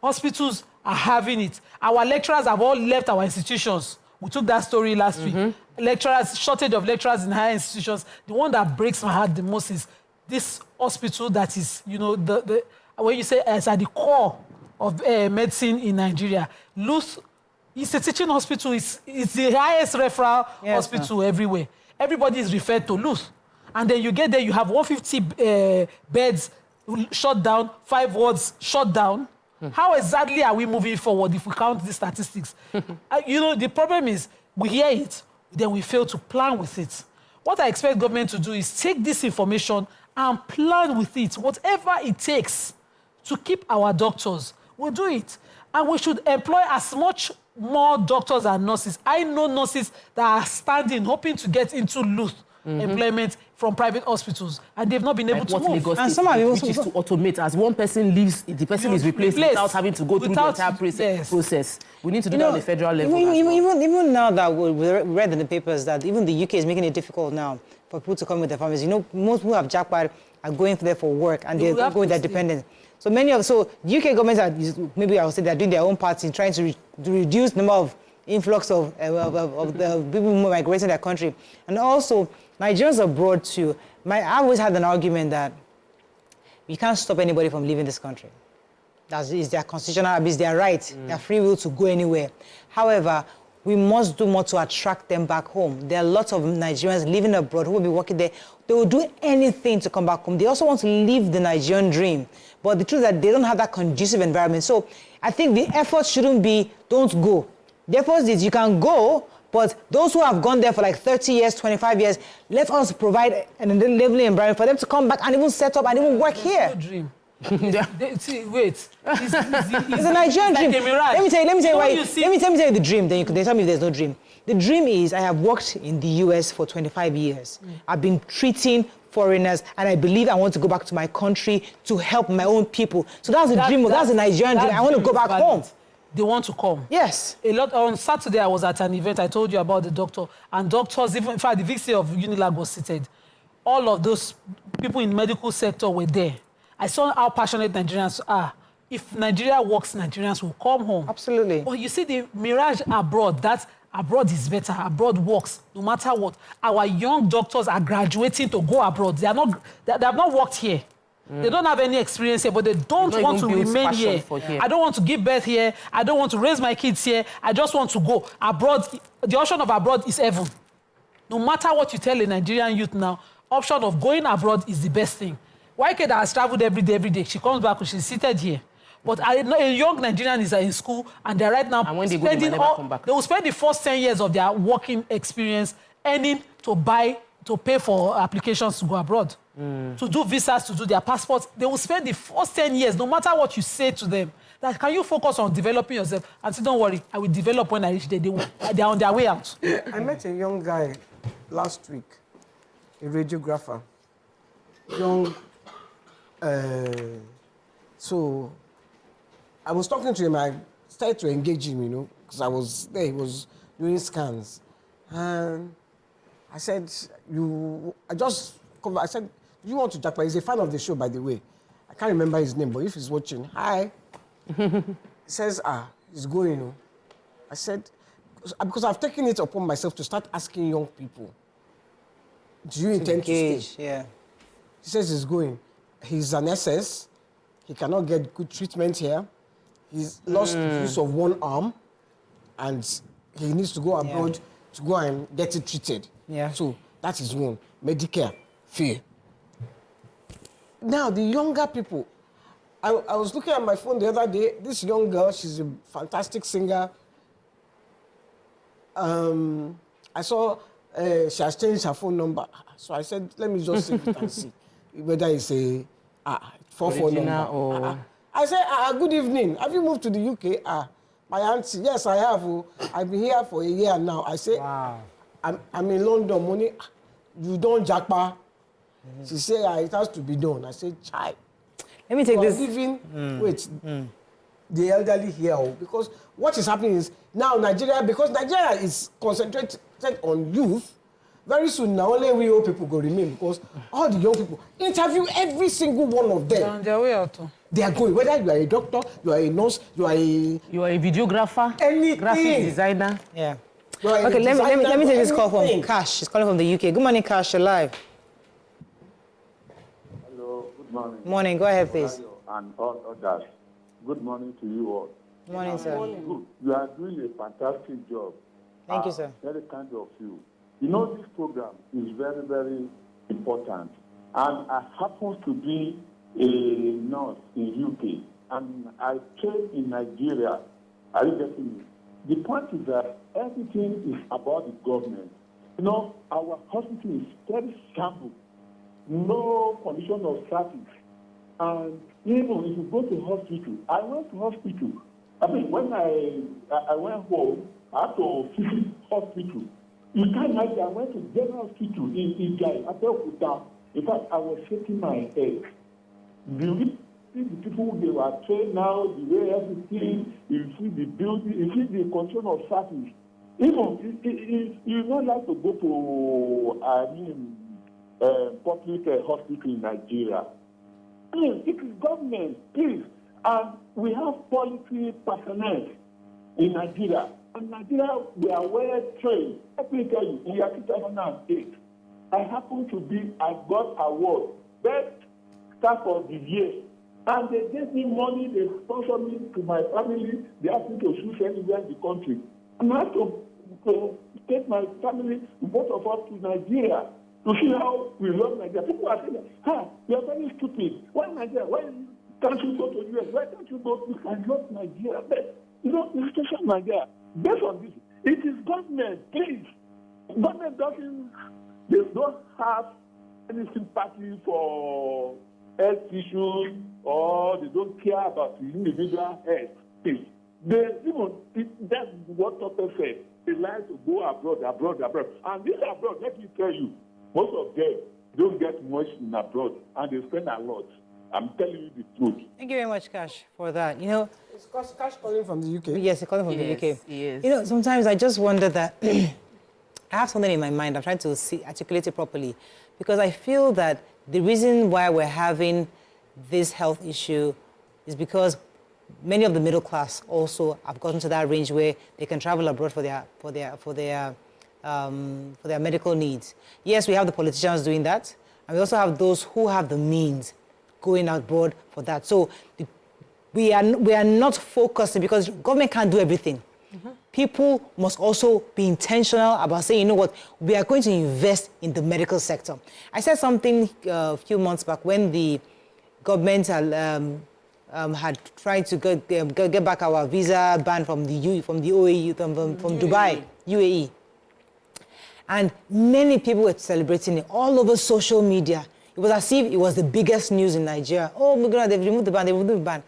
Hospitals are having it. Our lecturers have all left our institutions. We took that story last week. Lecturers, shortage of lecturers in higher institutions. The one that breaks my heart the most is this hospital that is, you know, when you say it's at the core of medicine in Nigeria. Luth, it's a teaching hospital. It's the highest referral hospital everywhere. Everybody is referred to Luth. And then you get there, you have 150 beds shut down, 5 wards shut down. How exactly are we moving forward if we count the statistics? You know, the problem is we hear it, then we fail to plan with it. What I expect government to do is take this information and plan with it. Whatever it takes to keep our doctors, we'll do it. And we should employ as much more doctors and nurses. I know nurses that are standing, hoping to get into Luth employment from private hospitals, and they've not been able to move. And some are which is to automate. As one person leaves, the person is replaced without having to go through the entire process. We need to do that on the federal level. Even now that we read in the papers that even the UK is making it difficult now for people to come with their families. You know, most people have Japa are going there for work and they're going with their dependents. So the UK government are, maybe I would say they're doing their own part in trying to reduce the number of influx of the people migrating their country. And also, Nigerians abroad too. I always had an argument that you can't stop anybody from leaving this country. That is their constitutional, it's their right, their free will to go anywhere. However, we must do more to attract them back home. There are lots of Nigerians living abroad who will be working there. They will do anything to come back home. They also want to live the Nigerian dream. But the truth is that they don't have that conducive environment. So I think the effort shouldn't be, don't go. The effort is you can go, but those who have gone there for like 30 years, 25 years, let us provide an enabling environment for them to come back and even set up and even work here. No dream. See, wait. It's a Nigerian dream. Let me tell you the dream, then you can tell me if there's no dream. The dream is I have worked in the US for 25 years. I've been treating foreigners, and I believe I want to go back to my country to help my own people. So that's the dream. That's the Nigerian dream. I want to go back home. They want to come. Yes. A lot. On Saturday, I was at an event. I told you about the doctor. And doctors, even in fact, the VC of Unilag was seated. All of those people in the medical sector were there. I saw how passionate Nigerians are. If Nigeria works, Nigerians will come home. Absolutely. But you see the mirage abroad, that abroad is better. Abroad works, no matter what. Our young doctors are graduating to go abroad. They have not worked here. They don't have any experience here, but they don't want to remain here. I don't want to give birth here. I don't want to raise my kids here. I just want to go abroad. The option of abroad is heaven. No matter what you tell a Nigerian youth now, option of going abroad is the best thing. YK that has traveled every day, she comes back, she's seated here. But a young Nigerian is in school, and they're right now when they go, they come back. They will spend the first 10 years of their working experience earning to pay for applications to go abroad, to do visas, to do their passports. They will spend the first 10 years, no matter what you say to them, that can you focus on developing yourself? And say, don't worry, I will develop when I reach there. They're on their way out. I met a young guy last week, a radiographer. Young, so I was talking to him, I started to engage him, you know, because I was there, he was doing scans. And I said, I said, you want to Japa? He's a fan of the show, by the way. I can't remember his name, but if he's watching, hi. He says, he's going, you know. I said, because I've taken it upon myself to start asking young people, do you intend to stay? Yeah. He says he's going. He's an SS. He cannot get good treatment here. He's lost the use of one arm, and he needs to go abroad to go and get it treated. Yeah. So that is one. Medicare, free. Now, the younger people, I was looking at my phone the other day. This young girl, she's a fantastic singer. I saw she has changed her phone number. So I said, let me just see it and see whether it's a 44 number. Or... I said, good evening. Have you moved to the UK? My auntie, yes, I have. I've been here for a year now. I say, wow. I'm in London, money. you don't Japa. She said, it has to be done. I said, child. Let me take this. Wait, the elderly here, because what is happening is now Nigeria, because Nigeria is concentrated on youth, very soon now only we old people go remain, because all the young people interview every single one of them. On their way out. They are going, whether you are a doctor, you are a nurse, you are a videographer, anything. Graphic designer. Yeah. Okay, let me take this call from Cash. She's calling from the UK. Good morning, Cash. You're live. Hello, good morning. Morning. Go ahead, please. And all others. Good morning to you all. Good morning, sir. Good. You are doing a fantastic job. Thank you, sir. Very kind of you. You know, this program is very, very important. And I happen to be a nurse in UK. And I came in Nigeria. Are you getting me? The point is that everything is about the government. You know, our hospital is very simple. No condition of service. And even if you go to hospital, I went to hospital. I mean, when I went home, I had to visit hospital. You can't imagine, I went to general hospital in Igabi, Abeokuta. In fact, I was shaking my head. You see the people, they were trained now, the way everything, you see the building, you see the condition of service. Even, you don't like to go to, public hospital in Nigeria. Please, it is government, please. And we have policy personnel in Nigeria. And Nigeria, we are well trained. Let me tell you, in year 2008, I got award, best staff of the year. And they gave me money, they sponsored me to my family, they asked me to choose anywhere in the country. And I had to take my family, both of us, to Nigeria to see how we love Nigeria. People are saying, you are very stupid. Why Nigeria? Why can't you go to the US? Why can't you go to Nigeria? But, you know, the situation of Nigeria, based on this, it is government, please. Government they don't have any sympathy for health issues, or they don't care about the individual health. Please. That's what Dr. said. They like to go abroad. And this abroad, let me tell you, most of them don't get much in abroad, and they spend a lot. I'm telling you the truth. Thank you very much, Cash, for that. You know, is Cash calling from the UK? Yes, he's calling from the UK. Yes. You know, sometimes I just wonder that I have something in my mind. I'm trying to articulate it properly, because I feel that the reason why we're having this health issue is because many of the middle class also have gotten to that range where they can travel abroad for their medical needs. Yes, we have the politicians doing that, and we also have those who have the means going abroad for that. So we are not focusing, because government can't do everything. People must also be intentional about saying, you know what, we are going to invest in the medical sector. I said something a few months back when the government had tried to get back our visa ban from the UAE, from Dubai, UAE. And many people were celebrating it all over social media. It was as if it was the biggest news in Nigeria. Oh my God, they've removed the ban,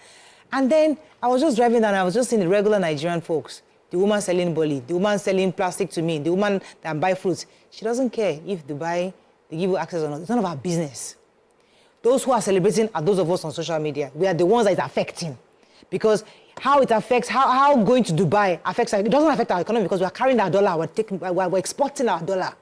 And then I was just driving down, and I was just seeing the regular Nigerian folks. The woman selling bully, the woman selling plastic to me, the woman that buy fruits. She doesn't care if Dubai, they give you access or not. It's none of our business. Those who are celebrating are those of us on social media. We are the ones that it's affecting. Because how it affects, how going to Dubai affects, it doesn't affect our economy, because we are carrying our dollar, we're exporting our dollar.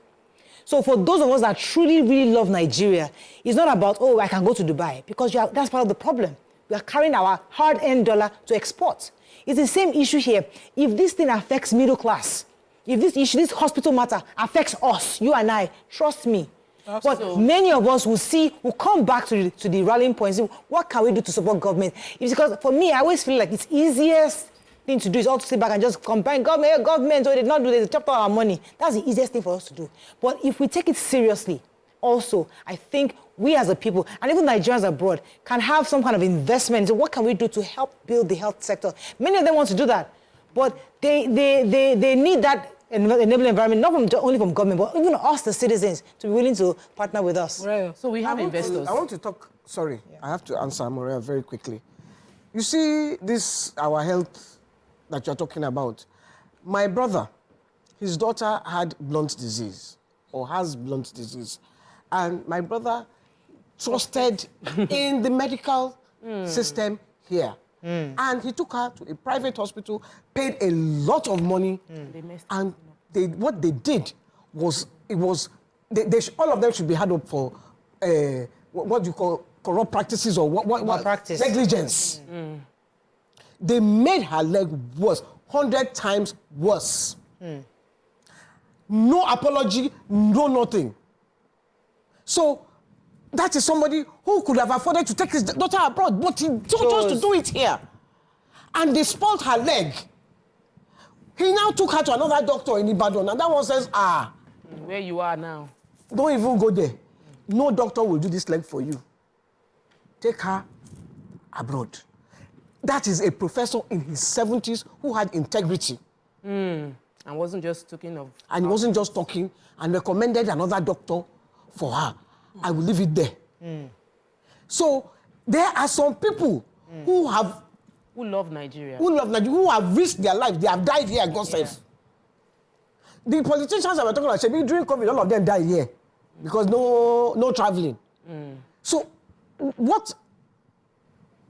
So for those of us that truly, really love Nigeria, it's not about, oh, I can go to Dubai, because that's part of the problem. We are carrying our hard-earned dollar to export. It's the same issue here. If this thing affects middle class, if this issue, this hospital matter affects us, you and I, trust me. But many of us will come back to the rallying point and say, what can we do to support government? It's because, for me, I always feel like it's easiest thing to do is all to sit back and just combine government, so they did not do this, they chopped all our money. That's the easiest thing for us to do. But if we take it seriously, also, I think we as a people, and even Nigerians abroad, can have some kind of investment. So what can we do to help build the health sector? Many of them want to do that, but they need that enabling environment, not only from government, but even us, the citizens, to be willing to partner with us. Right. So we have investors. I want to talk, I have to answer Maria very quickly. You see this, our health that you're talking about. My brother, his daughter had blunt disease. or has blunt disease. And my brother trusted in the medical system here. And he took her to a private hospital, paid a lot of money, and what they did was, all of them should be held up for what you call corrupt practices or what practice. Negligence. They made her leg worse, 100 times worse. No apology, no nothing. So that is somebody who could have afforded to take his daughter abroad, but he chose to do it here. And they spoiled her leg. He now took her to another doctor in Ibadan, and that one says, where you are now. Don't even go there. No doctor will do this leg for you. Take her abroad. That is a professor in his 70s who had integrity. And wasn't just talking of... And he wasn't just talking and recommended another doctor for her. I will leave it there. So there are some people who love Nigeria. Who have risked their life. They have died here, God says. The politicians that we're talking about, during COVID, all of them died here because no traveling. So what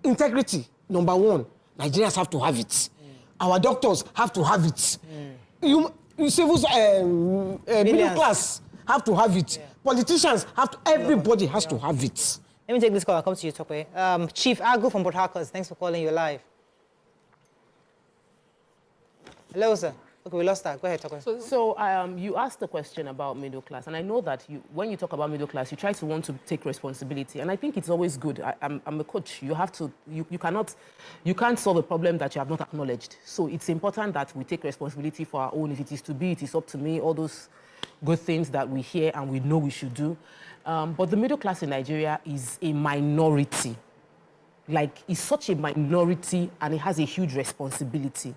integrity? Number one, Nigerians have to have it. Our doctors have to have it. You civil middle class have to have it. Politicians have to. Everybody has to have it. Let me take this call. I'll come to you, Tokwe. Chief Agu from Port Harcourt. Thanks for calling. You're live. Hello, sir. Okay, we lost that. Go ahead, Tokwe. So you asked the question about middle class, and I know that when you talk about middle class, you try to want to take responsibility, and I think it's always good. I'm a coach. You have to. You can't solve a problem that you have not acknowledged. So it's important that we take responsibility for our own. If it is to be, it is up to me. All those good things that we hear and we know we should do. But the middle class in Nigeria is a minority. Like, it's such a minority, and it has a huge responsibility.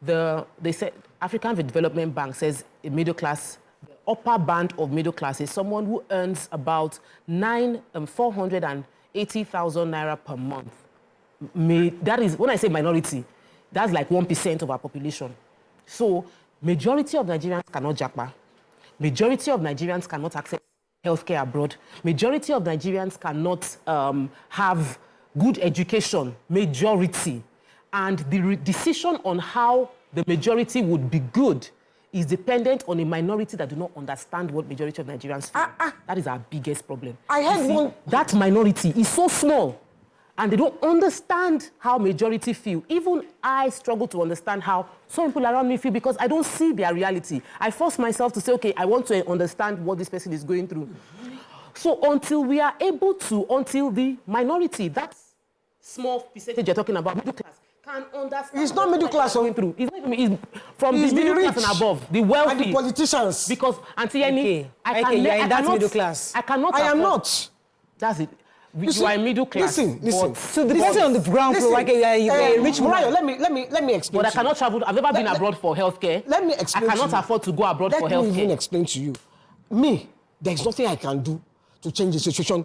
They said, African Development Bank says a middle class, the upper band of middle class is someone who earns about 480,000 naira per month. That is, when I say minority, that's like 1% of our population. So, majority of Nigerians cannot Japa. Majority of Nigerians cannot access healthcare abroad. Majority of Nigerians cannot have good education. Majority. And the decision on how the majority would be good is dependent on a minority that do not understand what majority of Nigerians feel. That is our biggest problem. I heard that minority is so small, and they don't understand how majority feel. Even I struggle to understand how some people around me feel because I don't see their reality. I force myself to say, okay, I want to understand what this person is going through. So until we are able to, until the minority, that small percentage you're talking about, middle class, can understand. It's not middle class going through. It's not even, it's from the middle class and above, the wealthy. And the politicians. Because, Auntie Yemi, I am not middle class. I cannot. I am not. That's it. You are middle class. Listen. So the person on the ground floor, like a rich Mariah, let me explain. But I cannot travel. I've never been abroad for healthcare. Let me explain. I cannot afford to go abroad for healthcare. Let me even explain to you. Me, there's nothing I can do to change the situation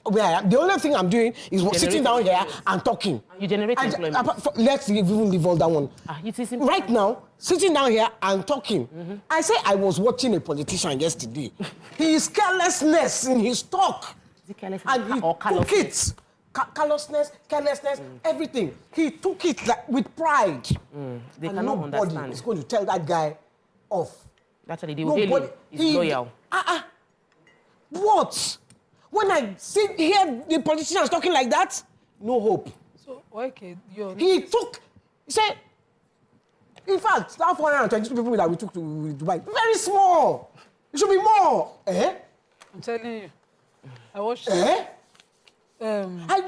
where I am. The only thing I'm doing is sitting down here and talking. You generate employment. Let's even leave all that one. Right now, sitting down here and talking. I say I was watching a politician yesterday. His carelessness in his talk. And he took it. Carelessness, everything. He took it with pride. They and cannot nobody understand. is going to tell that guy off. Actually, they will hail him. He's loyal. What? When I hear the politicians talking like that, no hope. So, okay, he said, in fact, that 422 people that we took to Dubai, very small. It should be more. I'm telling you. I watched I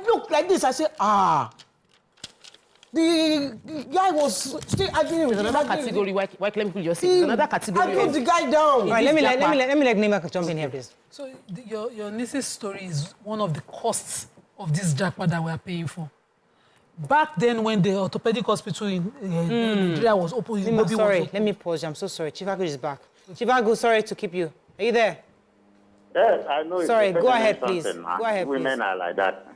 looked like this, I said, the guy was still arguing with another category. Why can't people just say another category? I put the guy down. All right, let me let Nima jump in here, please. So your niece's story is one of the costs of this Japa that we are paying for. Back then, when the orthopedic hospital in Nigeria was open, let me pause. I'm so sorry. Chief Agu is back. Chief Agu, sorry to keep you. Are you there? Yes, I know. Sorry, go ahead, please. Go ahead, Women are like that.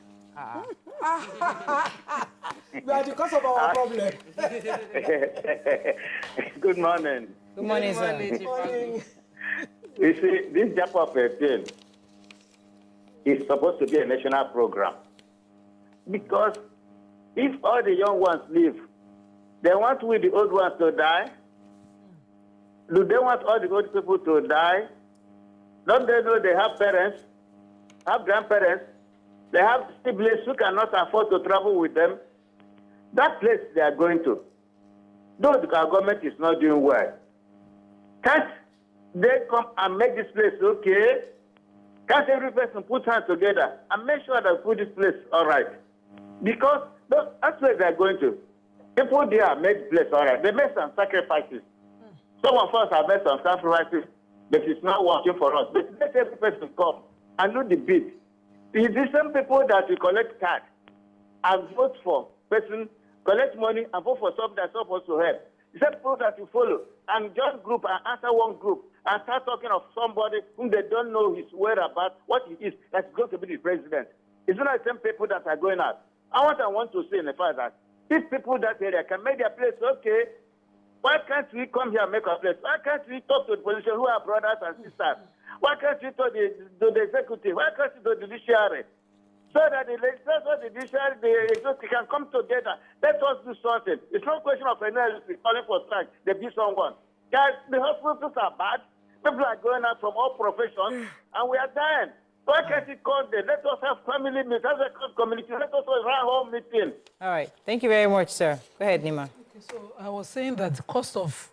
We are the cause of our problem. Good morning. Good morning, sir. Good morning. You see, this Japa 13 is supposed to be a national program. Because if all the young ones leave, they want we, the old ones, to die. Do they want all the old people to die? Don't they know they have parents, have grandparents, they have siblings who cannot afford to travel with them? That place they are going to, though the government is not doing well, can't they come and make this place okay? Can't every person put hands together and make sure that we put this place all right? Because that's where they are going to. People there make the place all right. They make some sacrifices. Some of us have made some sacrifices, but it's not working for us. But let every person come and do the bid. It's the same people that we collect cards and vote for person, collect money and vote for something that's supposed to help. The same people that you follow and join group and answer one group and start talking of somebody whom they don't know his whereabouts, what he is, that's going to be the president. It's not the same people that are going out. I want to say in the fact that these people in that area can make their place okay. Why can't we come here and make our place? Why can't we talk to the politicians who are brothers and sisters? Why can't we talk to the executive? Why can't we to the judiciary? So that the legislature, the judiciary, the executive can come together. Let us do something. It's not a question of analysis, calling for strike. They be someone. Guys, the hospitals are bad. People are going out from all professions, and we are dying. Why can't it call them? Let us have family meetings, let us have community, let us have a home meeting. All right. Thank you very much, sir. Go ahead, Nima. Okay, so I was saying that the cost of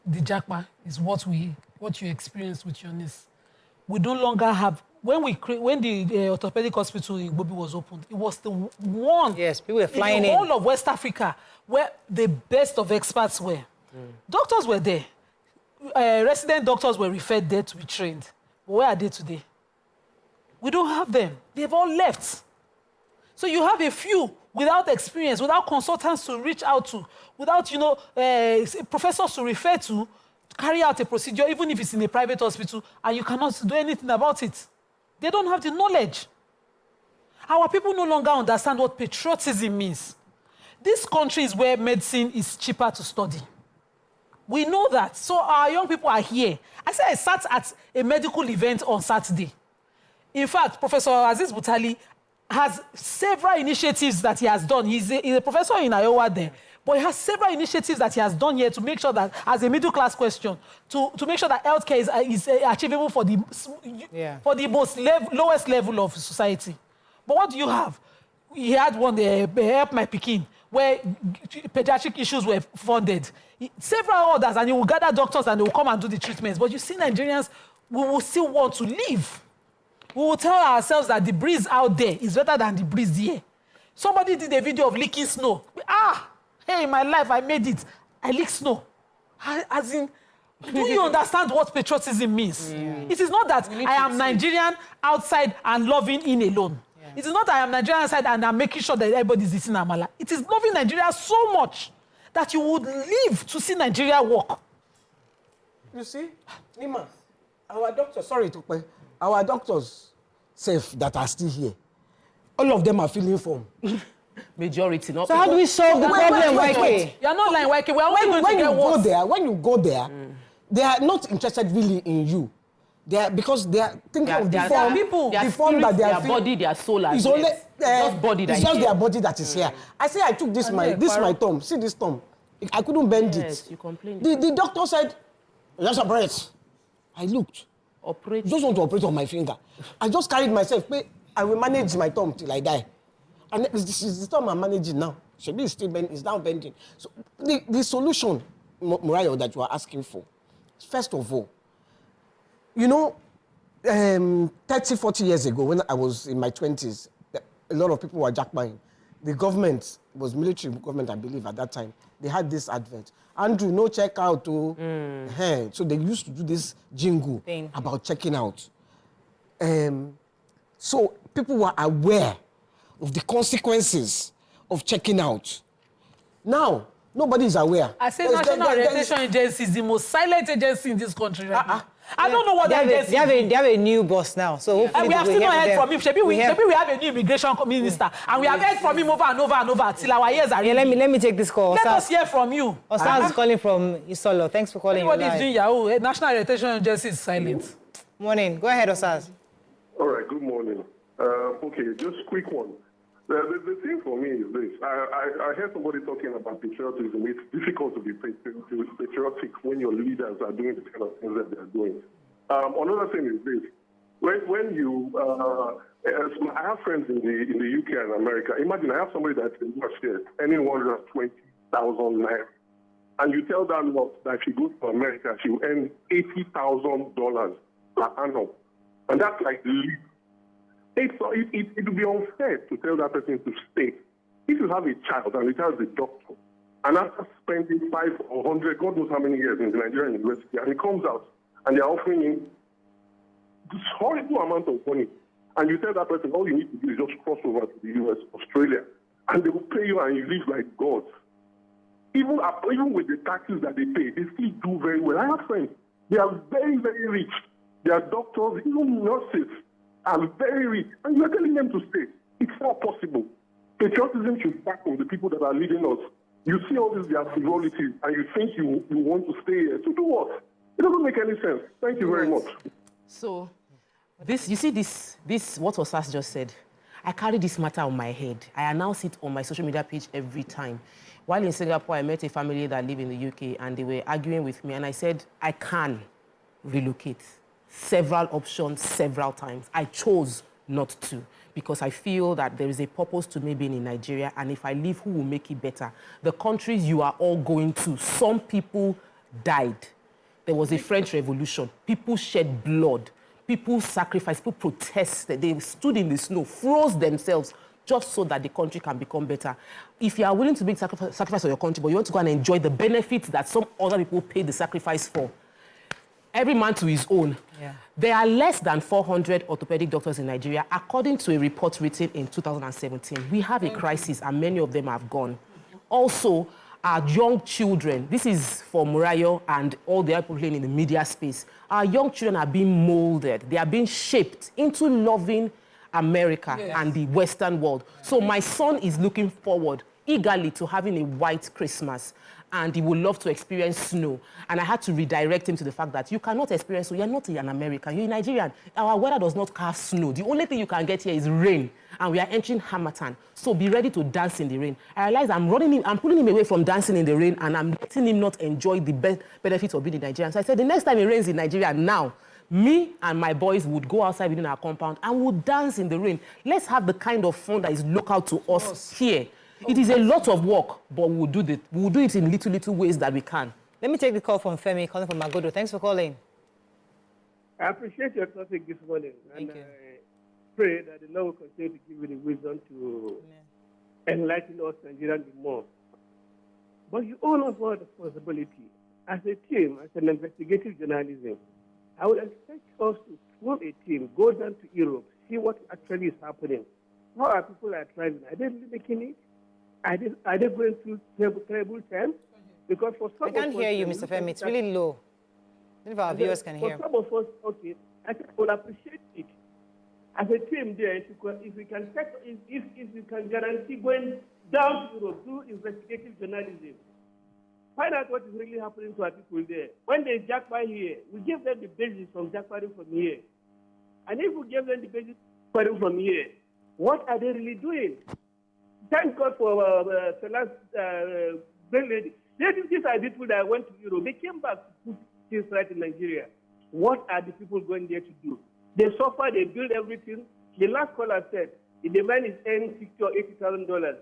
the Japa is what you experienced with your niece. We no longer have, when the orthopedic hospital in Igabi was opened, it was the one people were flying in the whole of West Africa where the best of experts were. Doctors were there. Resident doctors were referred there to be trained. But where are they today? We don't have them. They've all left. So you have a few without experience, without consultants to reach out to, without, professors to refer to carry out a procedure, even if it's in a private hospital, and you cannot do anything about it. They don't have the knowledge. Our people no longer understand what patriotism means. This country is where medicine is cheaper to study. We know that. So our young people are here. I sat at a medical event on Saturday. In fact, Professor Aziz Butali has several initiatives that he has done. He's a professor in Iowa there, but he has several initiatives that he has done here to make sure that, as a middle-class question, to make sure that healthcare is achievable for the lowest level of society. But what do you have? He had one, Help My Pikin, where pediatric issues were funded. Several others, and he will gather doctors and they will come and do the treatments. But you see, Nigerians, we will still want to live. We will tell ourselves that the breeze out there is better than the breeze here. Somebody did a video of licking snow. Hey, in my life, I made it. I lick snow. As in, do you understand what patriotism means? Yeah. It is not that I am Nigerian outside and loving in alone. Yeah. It is not that I am Nigerian outside and I'm making sure that everybody is eating amala. It is loving Nigeria so much that you would live to see Nigeria work. You see, Nima, our doctors safe that are still here. All of them are filling form. Majority, not. So how do we solve the problem, YK? You're not like YK. We are only going to get worse. When you go there, they are not interested really in you. Because they are thinking of the form. The form that they are their body, their soul, it's only just body that it's just their body that is here. I say I took this my thumb. See this thumb. I couldn't bend it. You complained. The doctor said, "Just operate." I looked. Operate. Just want to operate on my finger. I just carried myself. I will manage my thumb till I die. And this is the thumb I'm managing now. Shebi is still bending. It's now bending. So the solution, Murayo, that you are asking for, first of all, 30, 40 years ago, when I was in my 20s, a lot of people were jackpotting. The government was military government, I believe, at that time. They had this advert. Andrew, no check out. So they used to do this jingle about checking out. So people were aware of the consequences of checking out. Now, nobody is aware. I say National Orientation Agency is the most silent agency in this country right now. I don't know what they have a new boss now. So hopefully we have still not heard from him. Maybe we have a new immigration minister, and we have heard from him over and over and over till our ears are ready. Let me take this call. Let us hear from you. Osas is calling from Isolo. Thanks for calling. Everybody is doing Yahoo. National Orientation Agency is silent. Morning. Go ahead, Osas. All right, good morning. Okay, just quick one. The thing for me is this. I heard somebody talking about patriotism. It's difficult to be patriotic when your leaders are doing the kind of things that they're doing. Another thing is this. When you, I have friends in the UK and America. Imagine I have somebody that's in US here, earning 120,000 naira. And you tell that lot that if she goes to America, she will earn $80,000 per annum. And that's like the least. It would be unfair to tell that person to stay. If you have a child and the child is a doctor, and after spending 5 or 100, God knows how many years in the Nigerian university, and he comes out and they're offering him this horrible amount of money, and you tell that person all you need to do is just cross over to the US, Australia, and they will pay you and you live like gods. Even with the taxes that they pay, they still do very well. I have friends, they are very, very rich. They are doctors, even nurses are very rich. And you are telling them to stay. It's not possible. Patriotism should back on the people that are leading us. You see all these their frivolities and you think you want to stay here. To do what? It doesn't make any sense. Thank you very much. So, you see this what Osas just said. I carry this matter on my head. I announce it on my social media page every time. While in Singapore, I met a family that live in the UK and they were arguing with me and I said, I can relocate. Several options, several times. I chose not to because I feel that there is a purpose to me being in Nigeria, and if I leave, who will make it better? The countries you are all going to, some people died. There was a French Revolution. People shed blood. People sacrificed. People protested. They stood in the snow, froze themselves just so that the country can become better. If you are willing to make sacrifice for your country, but you want to go and enjoy the benefits that some other people paid the sacrifice for, every man to his own. Yeah. There are less than 400 orthopedic doctors in Nigeria, according to a report written in 2017. We have a crisis, and many of them have gone. Also, our young children, this is for Murayo and all the other people in the media space, our young children are being molded. They are being shaped into loving America and the Western world. So my son is looking forward eagerly to having a white Christmas, and he would love to experience snow. And I had to redirect him to the fact that you cannot experience snow. You're not an American, you're a Nigerian. Our weather does not have snow. The only thing you can get here is rain, and we are entering Harmattan. So be ready to dance in the rain. I realize I'm pulling him away from dancing in the rain, and I'm letting him not enjoy the benefits of being in Nigeria. So I said, the next time it rains in Nigeria now, me and my boys would go outside within our compound and would dance in the rain. Let's have the kind of fun that is local to us here. It is a lot of work, but we'll do it in little ways that we can. Let me take the call from Femi, calling from Magodo. Thanks for calling. I appreciate your topic this morning. Thank you. I pray that the Lord will continue to give you the wisdom to enlighten us Nigerians more. But you all have one responsibility. As a team, as an investigative journalism, I would expect us to form a team, go down to Europe, see what actually is happening. How are people thriving? Are they really making it? Are they going through terrible times? Because for some I can't hear you, Mr. Femi. It's really low. If our viewers can hear. For some of us, okay, I will appreciate it. As a team there, if we can guarantee going down to Europe, do investigative journalism, find out what is really happening to our people there. When they Japa here, we give them the basis from Japa from here. And if we give them the basis from here, what are they really doing? Thank God for the last great lady. These are people that went to Europe. They came back to put things right in Nigeria. What are the people going there to do? They suffer, they build everything. The last caller said, if the man is earning $60,000 or $80,000,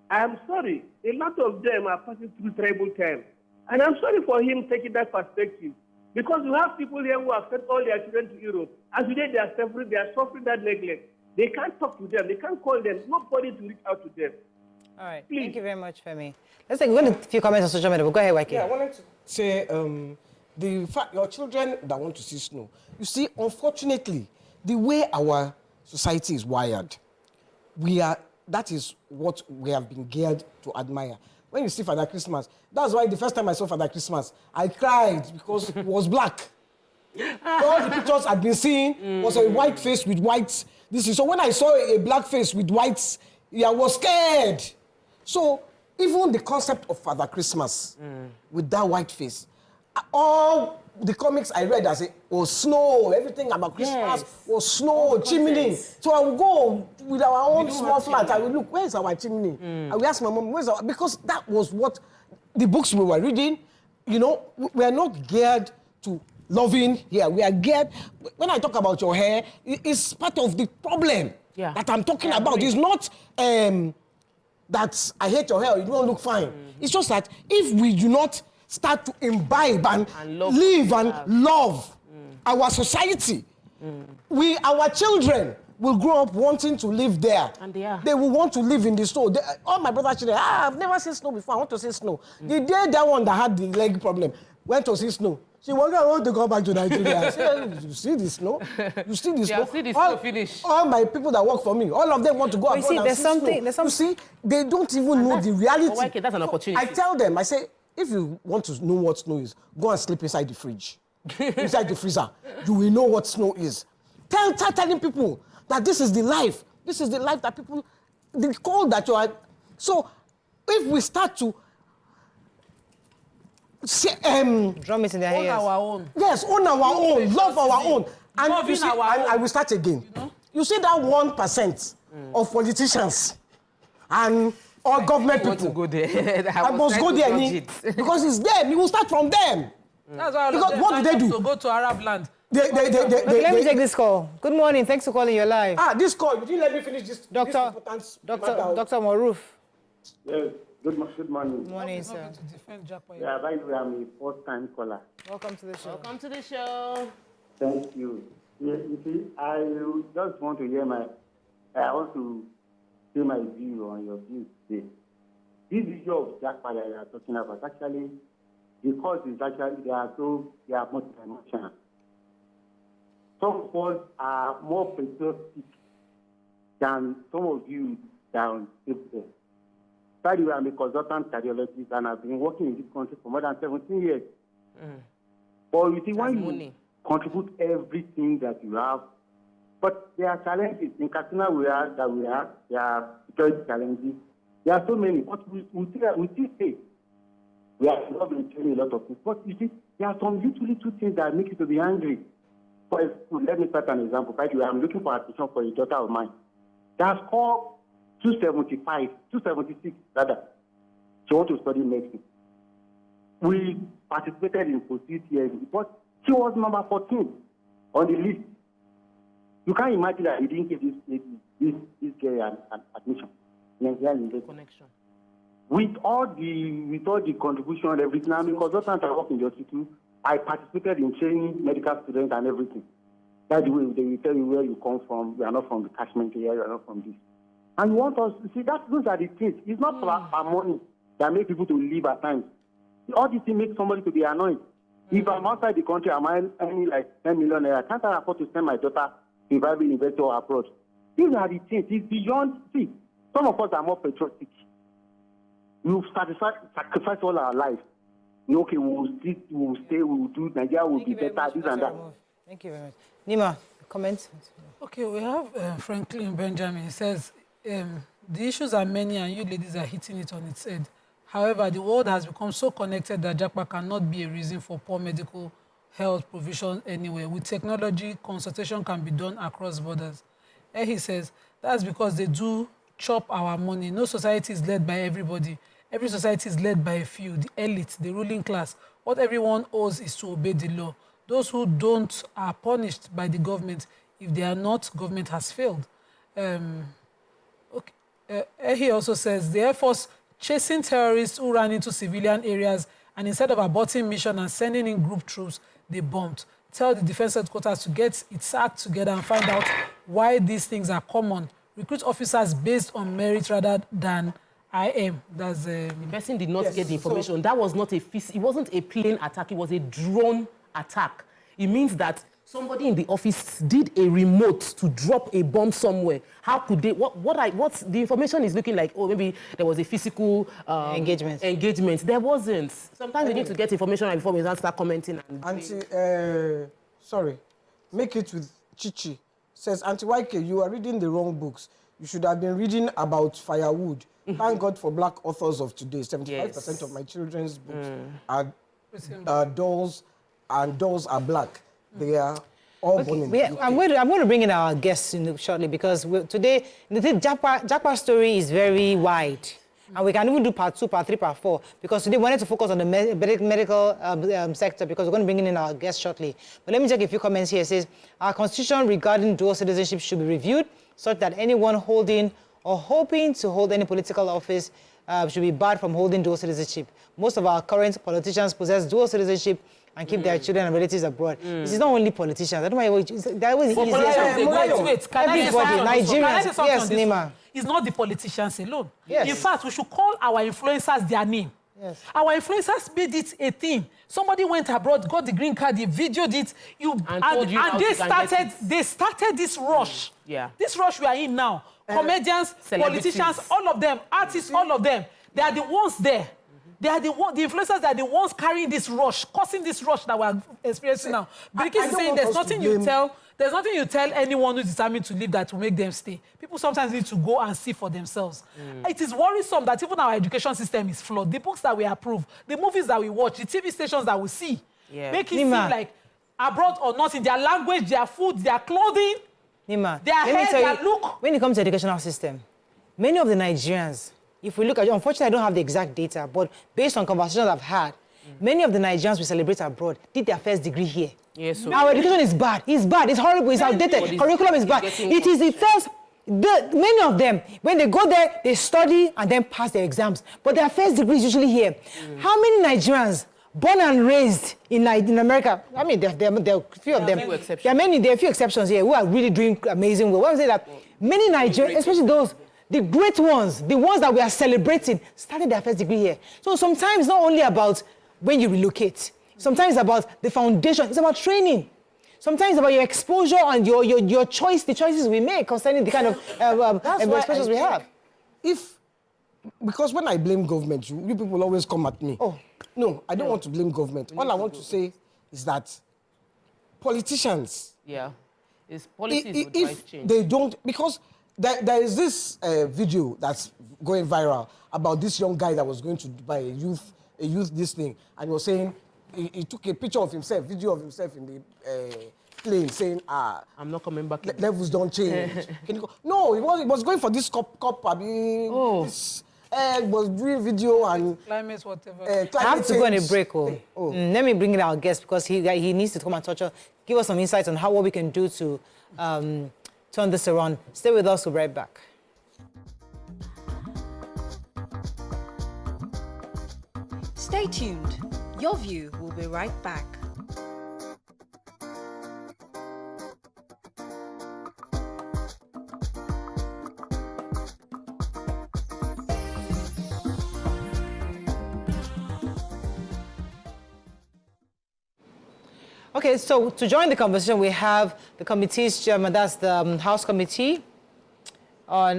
I am sorry. A lot of them are passing through terrible times. And I'm sorry for him taking that perspective. Because you have people here who have sent all their children to Europe. And today they are suffering that neglect. They can't talk to them. They can't call them. Nobody to reach out to them. All right. Please. Thank you very much, Femi. Let's take a few comments on social media. But go ahead, Waki. Yeah, I wanted to say, the fact your children that want to see snow, you see, unfortunately, the way our society is wired, that is what we have been geared to admire. When you see Father Christmas, that's why the first time I saw Father Christmas, I cried because it was black. All the pictures I'd been seeing was a white face with whites. So when I saw a black face with whites, I was scared. So even the concept of Father Christmas with that white face, all the comics I read, I say, oh, snow, everything about Christmas was snow, chimney. So I will go with our own small flat. I will look, where's our chimney? I will ask my mom, where's our, because that was what the books we were reading, you know, we are not geared to loving here. We are geared, when I talk about your hair, it's part of the problem that I'm talking about. It's not that I hate your hair, you don't look fine. It's just that if we do not start to imbibe and live and love our society, our children will grow up wanting to live there. And they will want to live in the snow. All my brothers children, I've never seen snow before, I want to see snow. The day that one that had the leg problem went to see snow, she wanted I want to go back to Nigeria. I said, you see the snow? You see the snow? See the snow finish. All my people that work for me, all of them want to go abroad and see snow. You see, they don't even know the reality. That's an opportunity. I tell them, I say, if you want to know what snow is, go and sleep inside the fridge, inside the freezer. You will know what snow is. Start telling people that this is the life. This is the life that people, the cold that you are. So, if we start to drum it in their ears. Own our own. Yes, own our own, love our own. And you see, our own. I will start again. You see that 1% of politicians and all government people. To go there. I must go there, because it's them. You will start from them. That's why because what do they do? To go to Arab land. Let me take this call. Good morning. Thanks for calling your live. This call. You didn't let me finish this. Dr. Maruf. Yes. Good morning. Good morning, sir. To defend Japa. Yeah, by the way, I'm a first-time caller. Welcome to the show. Welcome to the show. Thank you. Yeah, you see, I just want to hear I want to hear my view on your view today. This issue of Japa that you are talking about, actually, the cause is actually, they are multi-dimensional. Some of us are more patriotic than some of you down there. By the way, I'm a consultant cardiologist and I've been working in this country for more than 17 years. But you see, when you contribute everything that you have, but there are challenges. In Kaduna, there are security challenges. There are so many, but we still say we are not going to tell you a lot of things. But you see, there are some little things that make you to be angry. For example, let me start an example. By the way, I'm looking for admission for a daughter of mine. That's called 276 rather. She wants to study medicine. We participated in pursuit here, but she was number 14 on the list. You can't imagine that he didn't give this girl an admission. Connection. With all the contribution, everything, I'm a consultant, I work in the hospital. I participated in training medical students and everything. That's the way they will tell you where you come from. We are not from the catchment area, you are not from this. And you want us to see that those are the things. It's not our money that make people to live at times. All these things make somebody to be annoyed. If I'm outside the country, I'm earning like 10 million naira. Can't I afford to send my daughter to a private university or abroad? These are the things. It's beyond. See, some of us are more patriotic. We've sacrificed all our life. Okay, we'll stay, we'll do, Nigeria will be better, this and that. Thank you very much. Nima, comment? Okay, we have Franklin Benjamin. He says, the issues are many and you ladies are hitting it on its head. However, the world has become so connected that Japa cannot be a reason for poor medical health provision anywhere. With technology, consultation can be done across borders. And he says, that's because they do chop our money. No society is led by everybody. Every society is led by a few, the elite, the ruling class. What everyone owes is to obey the law. Those who don't are punished by the government. If they are not, government has failed. He also says, the Air Force chasing terrorists who ran into civilian areas, and instead of aborting mission and sending in group troops, they bombed. Tell the defense headquarters to get its act together and find out why these things are common. Recruit officers based on merit rather than That's the person did not get the information. So that was not it wasn't a plane attack, it was a drone attack. It means that somebody in the office did a remote to drop a bomb somewhere. How could they? What's the information is looking like? Oh, maybe there was a physical engagement. There wasn't. Sometimes we need to get information before we start commenting. Sorry, make it with Chichi. Says Auntie YK, you are reading the wrong books. You should have been reading about firewood. Thank God for black authors of today. 75% of my children's books are dolls and those are black. They are all born in the UK. I'm going to bring in our guests shortly because today, the Japa story is very wide. And we can even do part 2, part 3, part 4, because today we wanted to focus on the medical sector because we're going to bring in our guests shortly. But let me take a few comments here. It says, our constitution regarding dual citizenship should be reviewed such that anyone holding or hoping to hold any political office should be barred from holding dual citizenship. Most of our current politicians possess dual citizenship and keep their children and relatives abroad. This is not only politicians. I don't know why that was easy. Wait. Can I say something? Nigerians, yes, Nima. It's not the politicians alone. Yes. In fact, we should call our influencers their name. Yes. Our influencers made it a thing. Somebody went abroad, got the green card, they videoed it, and they started this rush. Yeah. This rush we are in now. Comedians, politicians, all of them, artists, all of them. They are the ones there. They are the influencers that are the ones carrying this rush, causing this rush that we're experiencing now. Birikis is saying there's nothing you tell anyone who's determined to leave that will make them stay. People sometimes need to go and see for themselves. It is worrisome that even our education system is flawed. The books that we approve, the movies that we watch, the TV stations that we see, make it seem like abroad or not, in their language, their food, their clothing, Nima, their hair, their look. When it comes to educational system, many of the Nigerians, if we look at it, unfortunately I don't have the exact data, but based on conversations I've had, many of the Nigerians we celebrate abroad did their first degree here. Yes, so our education is bad. It's bad. It's horrible. It's outdated. Curriculum is bad. It is the first. Many of them, when they go there, they study and then pass their exams. But their first degree is usually here. How many Nigerians born and raised in America? I mean, there are a few of them. There are a few exceptions here who are really doing amazing work. What I say that many Nigerians, especially those, the great ones, the ones that we are celebrating, started their first degree here. So sometimes it's not only about when you relocate. Sometimes it's about the foundation. It's about training. Sometimes it's about your exposure and your choice, the choices we make concerning the kind of exposures we have. Because when I blame government, you people always come at me. Oh, no, I don't want to blame government. All I want to say is that politicians... Yeah, it's policies would drive change. They don't... Because there is this video that's going viral about this young guy that was going to buy a youth this thing, and he was saying... He took a picture of himself, video of himself in the plane, saying, I'm not coming back. Levels don't change. Can you go? No, he was going for this cop. I mean, this was doing video and... Climate, whatever. I have to go on a break. Let me bring in our guest because he needs to come and give us some insights on what we can do to turn this around. Stay with us, we'll be right back. Stay tuned. Your View will be right back. Okay, so to join the conversation, we have the committee's chairman, that's the House Committee on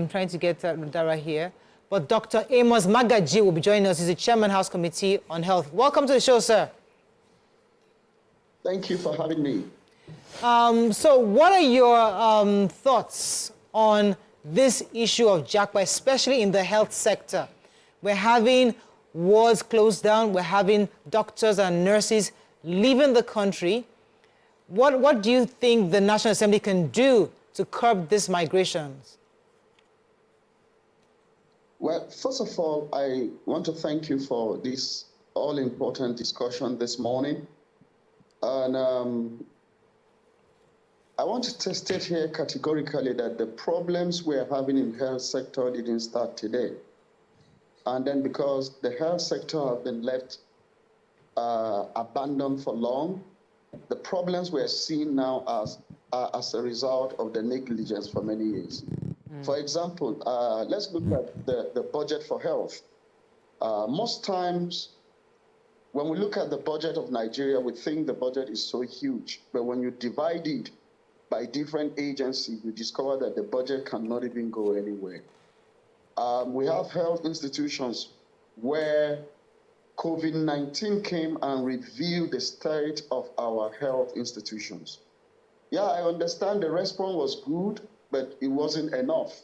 trying to get Dara here. But Dr. Amos Magaji will be joining us. He's the Chairman House Committee on Health. Welcome to the show, sir. Thank you for having me. So what are your thoughts on this issue of Japa, especially in the health sector? We're having wards closed down. We're having doctors and nurses leaving the country. What do you think the National Assembly can do to curb these migrations? Well, first of all, I want to thank you for this all-important discussion this morning. And I want to state here categorically that the problems we're having in the health sector didn't start today. And then because the health sector has been left abandoned for long, the problems we're seeing now are as a result of the negligence for many years. For example, let's look at the budget for health. Most times, when we look at the budget of Nigeria, we think the budget is so huge. But when you divide it by different agencies, you discover that the budget cannot even go anywhere. We have health institutions where COVID-19 came and revealed the state of our health institutions. Yeah, I understand the response was good, but it wasn't enough.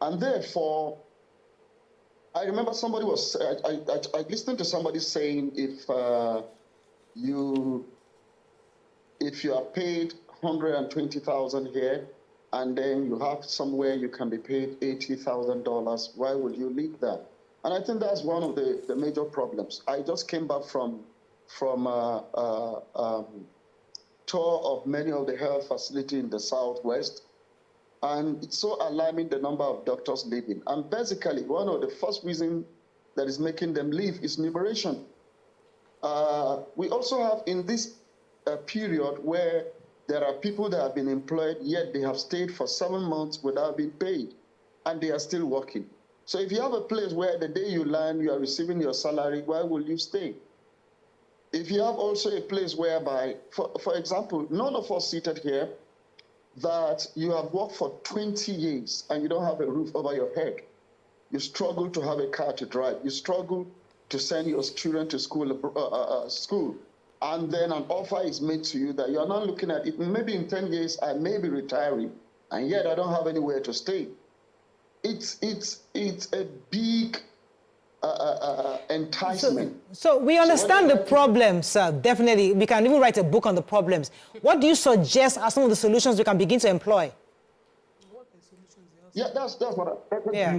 And therefore, I remember somebody was, I listened to somebody saying if if you are paid 120,000 here, and then you have somewhere you can be paid $80,000, why would you leave that? And I think that's one of the major problems. I just came back from tour of many of the health facilities in the Southwest, and it's so alarming the number of doctors leaving. And basically, one of the first reasons that is making them leave is numeration. We also have in this period where there are people that have been employed, yet they have stayed for 7 months without being paid, and they are still working. So if you have a place where the day you land, you are receiving your salary, why will you stay? If you have also a place whereby, for example, none of us seated here, that you have worked for 20 years and you don't have a roof over your head. You struggle to have a car to drive. You struggle to send your children to school. And then an offer is made to you that you are not looking at it. Maybe in 10 years, I may be retiring, and yet I don't have anywhere to stay. It's a big enticement. So we understand the problems, sir, definitely. We can even write a book on the problems. What do you suggest are some of the solutions we can begin to employ? Yeah, that's what I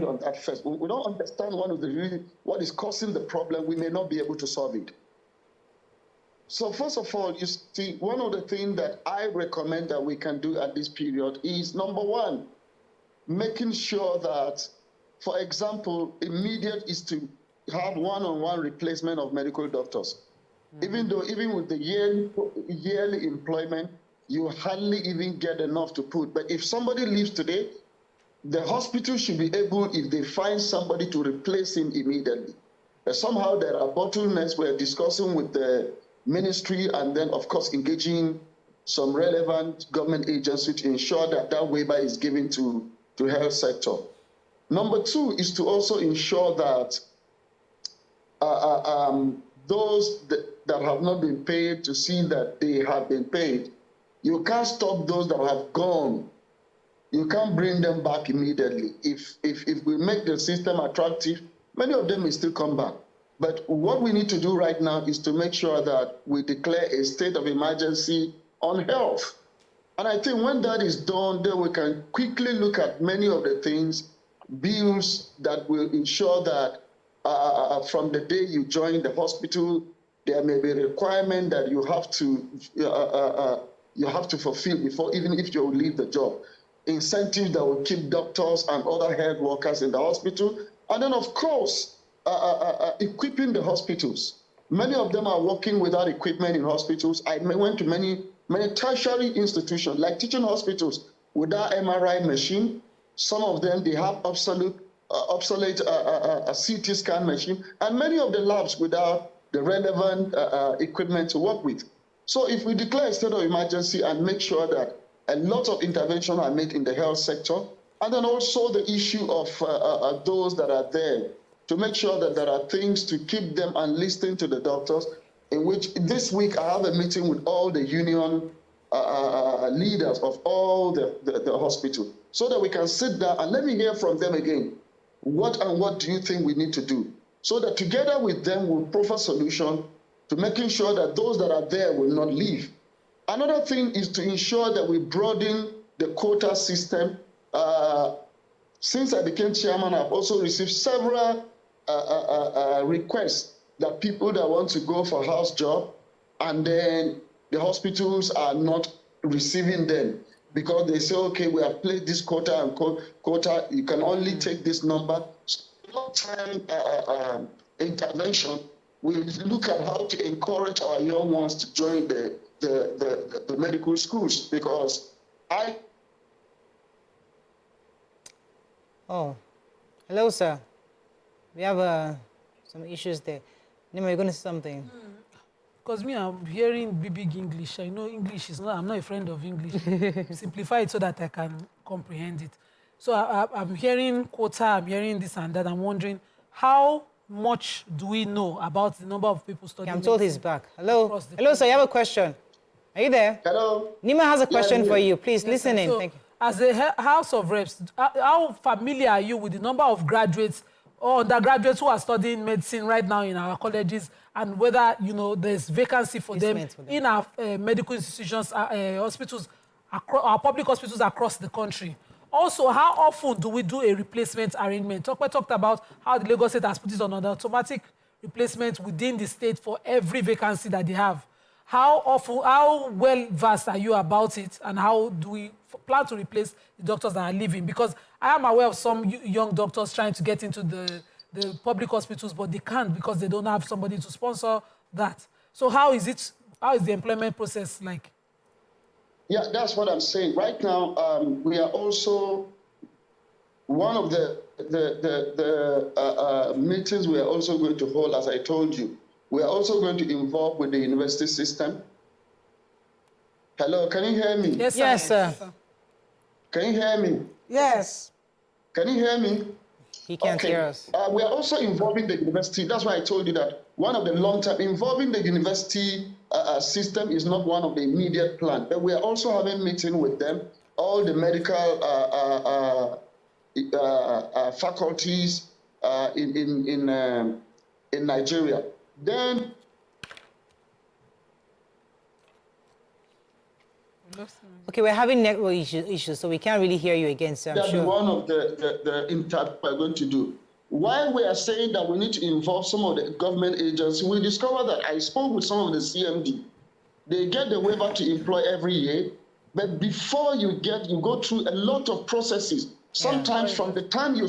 on that first. We don't understand what is causing the problem. We may not be able to solve it. So first of all, you see, one of the things that I recommend that we can do at this period is, number one, making sure that, for example, immediate is to have one-on-one replacement of medical doctors. Even with the yearly employment, you hardly even get enough to put. But if somebody leaves today, the hospital should be able, if they find somebody, to replace him immediately. Somehow there are bottlenecks. We're discussing with the ministry, and then, of course, engaging some relevant government agency to ensure that that waiver is given to health sector. Number two is to also ensure that those that have not been paid, to see that they have been paid. You can't stop those that have gone. You can't bring them back immediately. If we make the system attractive, many of them may still come back. But what we need to do right now is to make sure that we declare a state of emergency on health. And I think when that is done, then we can quickly look at many of the things, bills that will ensure that from the day you join the hospital, there may be a requirement that you have to fulfill before, even if you leave the job. Incentives that will keep doctors and other health workers in the hospital. And then, of course, equipping the hospitals. Many of them are working without equipment in hospitals. I went to many tertiary institutions, like teaching hospitals, without MRI machine. Some of them, they have obsolete CT scan machine, and many of the labs without the relevant equipment to work with. So if we declare a state of emergency and make sure that a lot of interventions are made in the health sector, and then also the issue of those that are there, to make sure that there are things to keep them and listen to the doctors, in which this week I have a meeting with all the union leaders of all the hospitals, so that we can sit down and let me hear from them again. What do you think we need to do? So that together with them we'll proffer solution to making sure that those that are there will not leave. Another thing is to ensure that we broaden the quota system. Since I became chairman, I've also received several requests that people that want to go for house job, and then the hospitals are not receiving them because they say, okay, we have played this quota and quota, you can only take this number. So long-time intervention, we look at how to encourage our young ones to join the medical schools, because Oh, hello, sir. We have some issues there. Nima, you're going to say something? Because me, I'm hearing big English. I know English is not, I'm not a friend of English. Simplify it so that I can comprehend it. So I'm hearing quota, I'm hearing this and that. I'm wondering, how much do we know about the number of people studying? I'm told he's back. Hello. Hello, sir, you have a question. Are you there? Hello. Nima has a question for you. Please listen in. So, thank you. As a House of Reps, how familiar are you with the number of graduates or undergraduates who are studying medicine right now in our colleges, and whether, you know, there's vacancy for them in our medical institutions, hospitals, our public hospitals across the country. Also, how often do we do a replacement arrangement? Tokwe talked about how the Lagos State has put it on an automatic replacement within the state for every vacancy that they have. How often, how well versed are you about it, and how do we plan to replace the doctors that are leaving? Because I am aware of some young doctors trying to get into the public hospitals, but they can't because they don't have somebody to sponsor that. So how is the employment process like? Yeah, that's what I'm saying. Right now, we are also, one of the meetings we are also going to hold, as I told you, we are also going to involve with the university system. Hello, can you hear me? Yes, sir. Yes, sir. Can you hear me? Yes. Can you hear me? He can't hear us. We are also involving the university. That's why I told you that one of the long-term, involving the university system is not one of the immediate plan, but we are also having meeting with them, all the medical faculties in Nigeria. Then okay, we're having network issues, so we can't really hear you again, sir. That's one of the intact we're going to do. While we are saying that we need to involve some of the government agencies, we discovered that I spoke with some of the CMD. They get the waiver to employ every year, but before you go through a lot of processes. Sometimes from the time you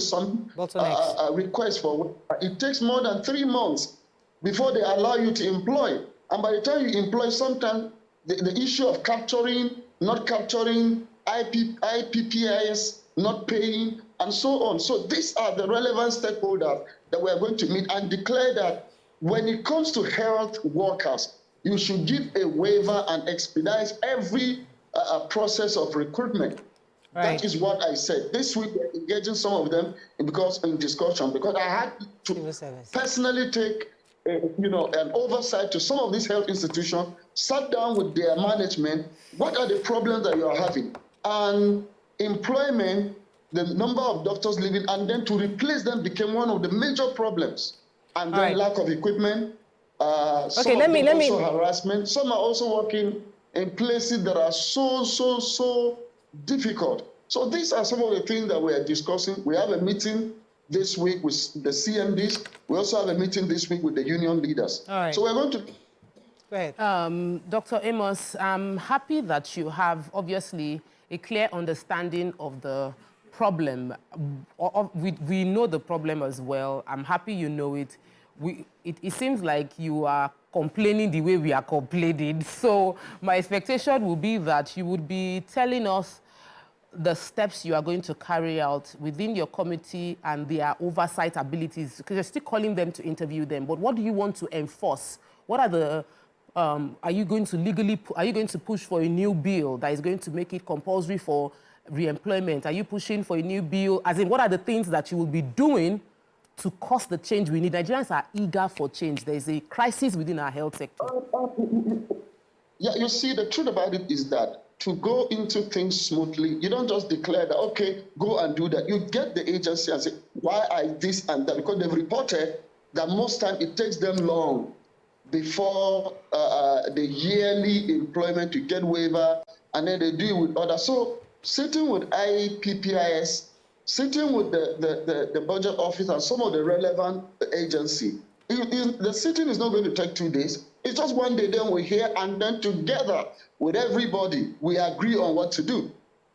request for waiver, it takes more than 3 months before they allow you to employ. And by the time you employ, sometimes the issue of capturing, not capturing, IPPIS, not paying, and so on. So these are the relevant stakeholders that we are going to meet and declare that when it comes to health workers, you should give a waiver and expedite every process of recruitment. Right. That is what I said. This week we're engaging some of them in discussion because I had to personally take an oversight to some of these health institutions, sat down with their management, what are the problems that you are having? And employment, the number of doctors leaving, and then to replace them became one of the major problems. And then lack of equipment, harassment. Some are also working in places that are so difficult. So these are some of the things that we are discussing. We have a meeting this week with the CMDs. We also have a meeting this week with the union leaders. All right. So we're going to... Go ahead. Dr. Amos, I'm happy that you have, obviously, a clear understanding of the problem. We know the problem as well. I'm happy you know it. It seems like you are complaining the way we are complaining. So my expectation would be that you would be telling us the steps you are going to carry out within your committee and their oversight abilities, because you're still calling them to interview them. But what do you want to enforce? What are the, are you going to push for a new bill that is going to make it compulsory for re-employment? Are you pushing for a new bill? As in, what are the things that you will be doing to cause the change we need? Nigerians are eager for change. There is a crisis within our health sector. Yeah, you see, the truth about it is that to go into things smoothly, you don't just declare that, okay, go and do that. You get the agency and say, why are this and that? Because they've reported that most times it takes them long before the yearly employment to get waiver, and then they deal with others. So sitting with IPPIS, sitting with the budget office and some of the relevant agency, the sitting is not going to take 2 days. It's just one day, then we're here, and then together with everybody, we agree on what to do.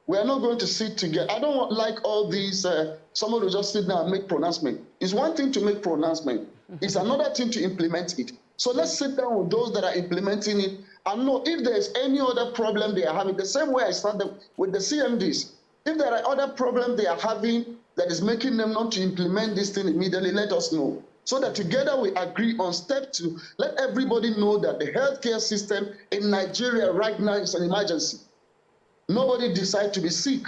We are not going to sit together. I don't like all these, someone who just sit down and make pronouncement. It's one thing to make pronouncement. It's another thing to implement it. So let's sit down with those that are implementing it and know if there's any other problem they are having, the same way I started with the CMDs. If there are other problems they are having that is making them not to implement this thing immediately, let us know. So that together we agree on step 2. Let everybody know that the healthcare system in Nigeria right now is an emergency. Nobody decides to be sick.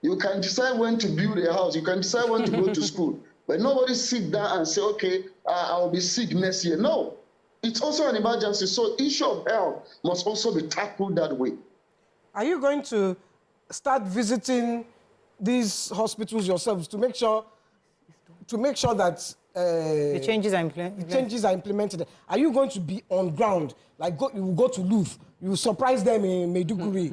You can decide when to build a house. You can decide when to go to school. But nobody sit down and say, okay, I'll be sick next year. No, it's also an emergency. So issue of health must also be tackled that way. Are you going to start visiting these hospitals yourselves to make sure to make sure that the changes are implemented? Are you going to be on ground? Like you will go to Luth, you will surprise them in Maiduguri.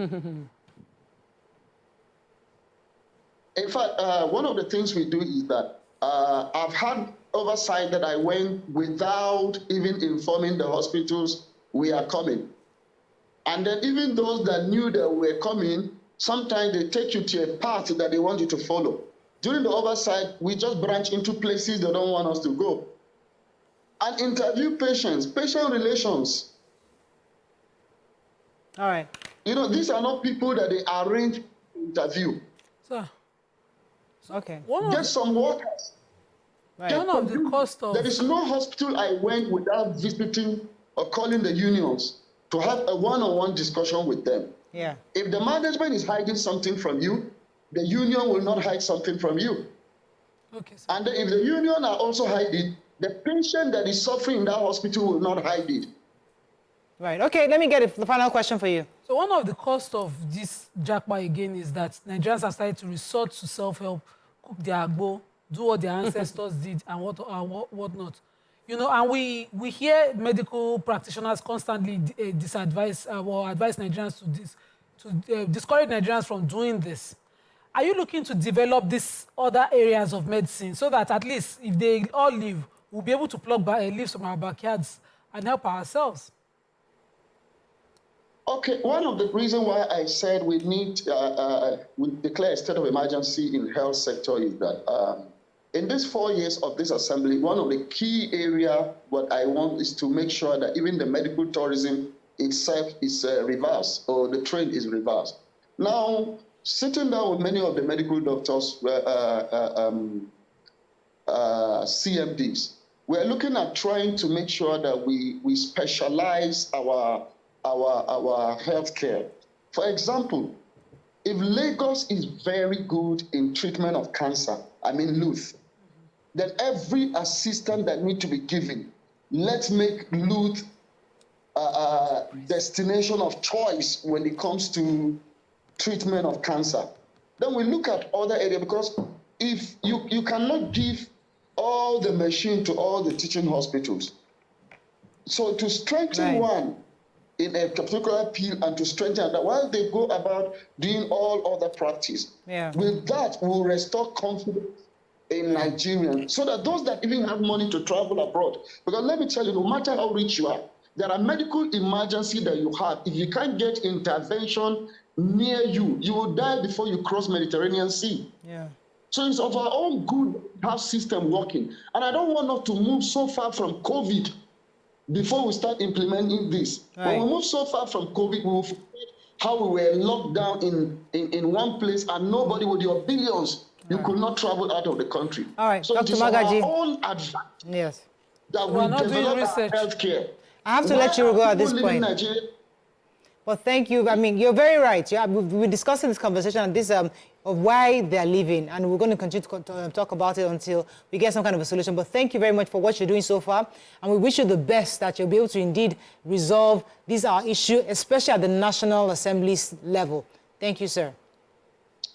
In fact, one of the things we do is that I've had oversight that I went without even informing the hospitals we are coming. And then even those that knew that we were coming, sometimes they take you to a path that they want you to follow. During the oversight, we just branch into places they don't want us to go. And interview patients, patient relations. All right. You know, these are not people that they arrange to interview. Sir. Okay. Get some workers. Right. One of the cost of... There is no hospital I went without visiting or calling the unions to have a one-on-one discussion with them. Yeah. If the management is hiding something from you, the union will not hide something from you. Okay. Sir. And if the union are also hiding, the patient that is suffering in that hospital will not hide it. Right. Okay, let me get the final question for you. So one of the costs of this Japa again is that Nigerians have started to resort to self-help, cook their agbo, do what their ancestors did and what not. You know, and we hear medical practitioners constantly advise Nigerians to discourage Nigerians from doing this. Are you looking to develop these other areas of medicine so that at least if they all leave, we'll be able to plug leaves from our backyards and help ourselves? Okay, one of the reasons why I said we need we declare a state of emergency in the health sector is that in these 4 years of this assembly, one of the key areas what I want is to make sure that even the medical tourism itself is reversed, or the trend is reversed. Now, sitting down with many of the medical doctors, CMDs, we're looking at trying to make sure that we specialize our healthcare. For example, if Lagos is very good in treatment of cancer, I mean Luth, then every assistance that needs to be given, let's make Luth a destination of choice when it comes to treatment of cancer. Then we look at other areas, because if you cannot give all the machine to all the teaching hospitals. So to strengthen one in a particular field and to strengthen that while they go about doing all other practice, with that we'll restore confidence in Nigerians, so that those that even have money to travel abroad, because let me tell you, no matter how rich you are, there are medical emergency that you have. If you can't get intervention near you, you will die before you cross Mediterranean Sea. Yeah. So it's of our own good to have system working. And I don't want us to move so far from COVID before we start implementing this. Right. When we move so far from COVID, we will forget how we were locked down in one place and nobody with your billions, you could not travel out of the country. All right, so Dr. it is Magaji. our own advantage that we develop our healthcare. I have to let you go at this point. Well, thank you. I mean, you're very right. Yeah, we're discussing this conversation and this of why they're leaving, and we're going to continue to talk about it until we get some kind of a solution. But thank you very much for what you're doing so far, and we wish you the best, that you'll be able to indeed resolve these our issues, especially at the National Assembly's level. Thank you, sir.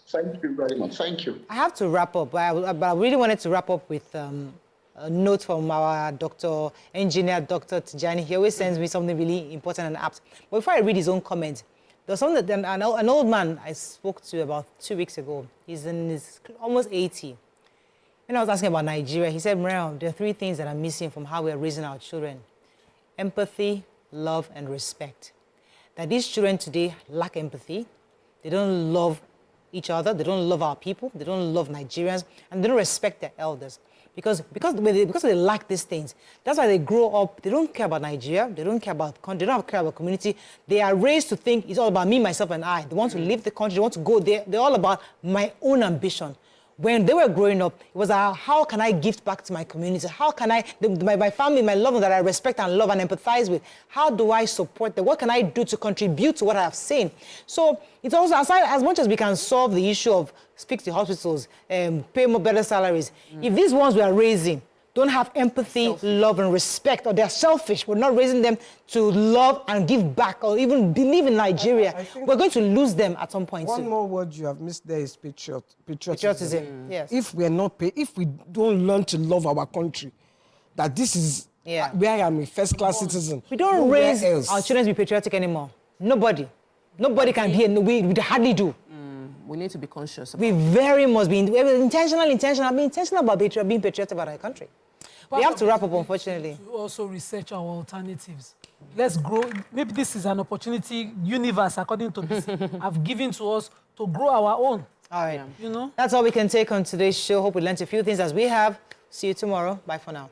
Thank you very much. Thank you. I have to wrap up, but I really wanted to wrap up with a note from our engineer, Dr. Tijani. He always sends me something really important and apt. But before I read his own comment, there's something that an old man I spoke to about 2 weeks ago. He's in his almost 80. And I was asking about Nigeria. He said, Mariam, there are 3 things that are missing from how we're raising our children: empathy, love, and respect. That these children today lack empathy. They don't love each other. They don't love our people. They don't love Nigerians. And they don't respect their elders. Because they lack these things. That's why they grow up, they don't care about Nigeria, they don't care about country, they don't care about community. They are raised to think it's all about me, myself, and I. They want to leave the country, they want to go there. They're all about my own ambition. When they were growing up, it was how can I give back to my community? How can I, my family, my loved ones that I respect and love and empathize with, how do I support them? What can I do to contribute to what I have seen? So it's also, as much as we can solve the issue of speak to hospitals, pay more better salaries, if these ones we are raising don't have empathy, love, and respect, or they're selfish. We're not raising them to love and give back or even believe in Nigeria. I we're going to lose them at some point. One more word you have missed there is patriotism. Patriotism, yes. If we don't learn to love our country, that this is where I am a first-class citizen. We don't raise our children to be patriotic anymore. Nobody can be, we hardly do. We need to be conscious. We very must be intentional. Be intentional about being patriotic about our country. We have to wrap up, unfortunately. To also research our alternatives. Let's grow. Maybe this is an opportunity universe, according to this, have given to us to grow our own. All right. You know? That's all we can take on today's show. Hope we learned a few things as we have. See you tomorrow. Bye for now.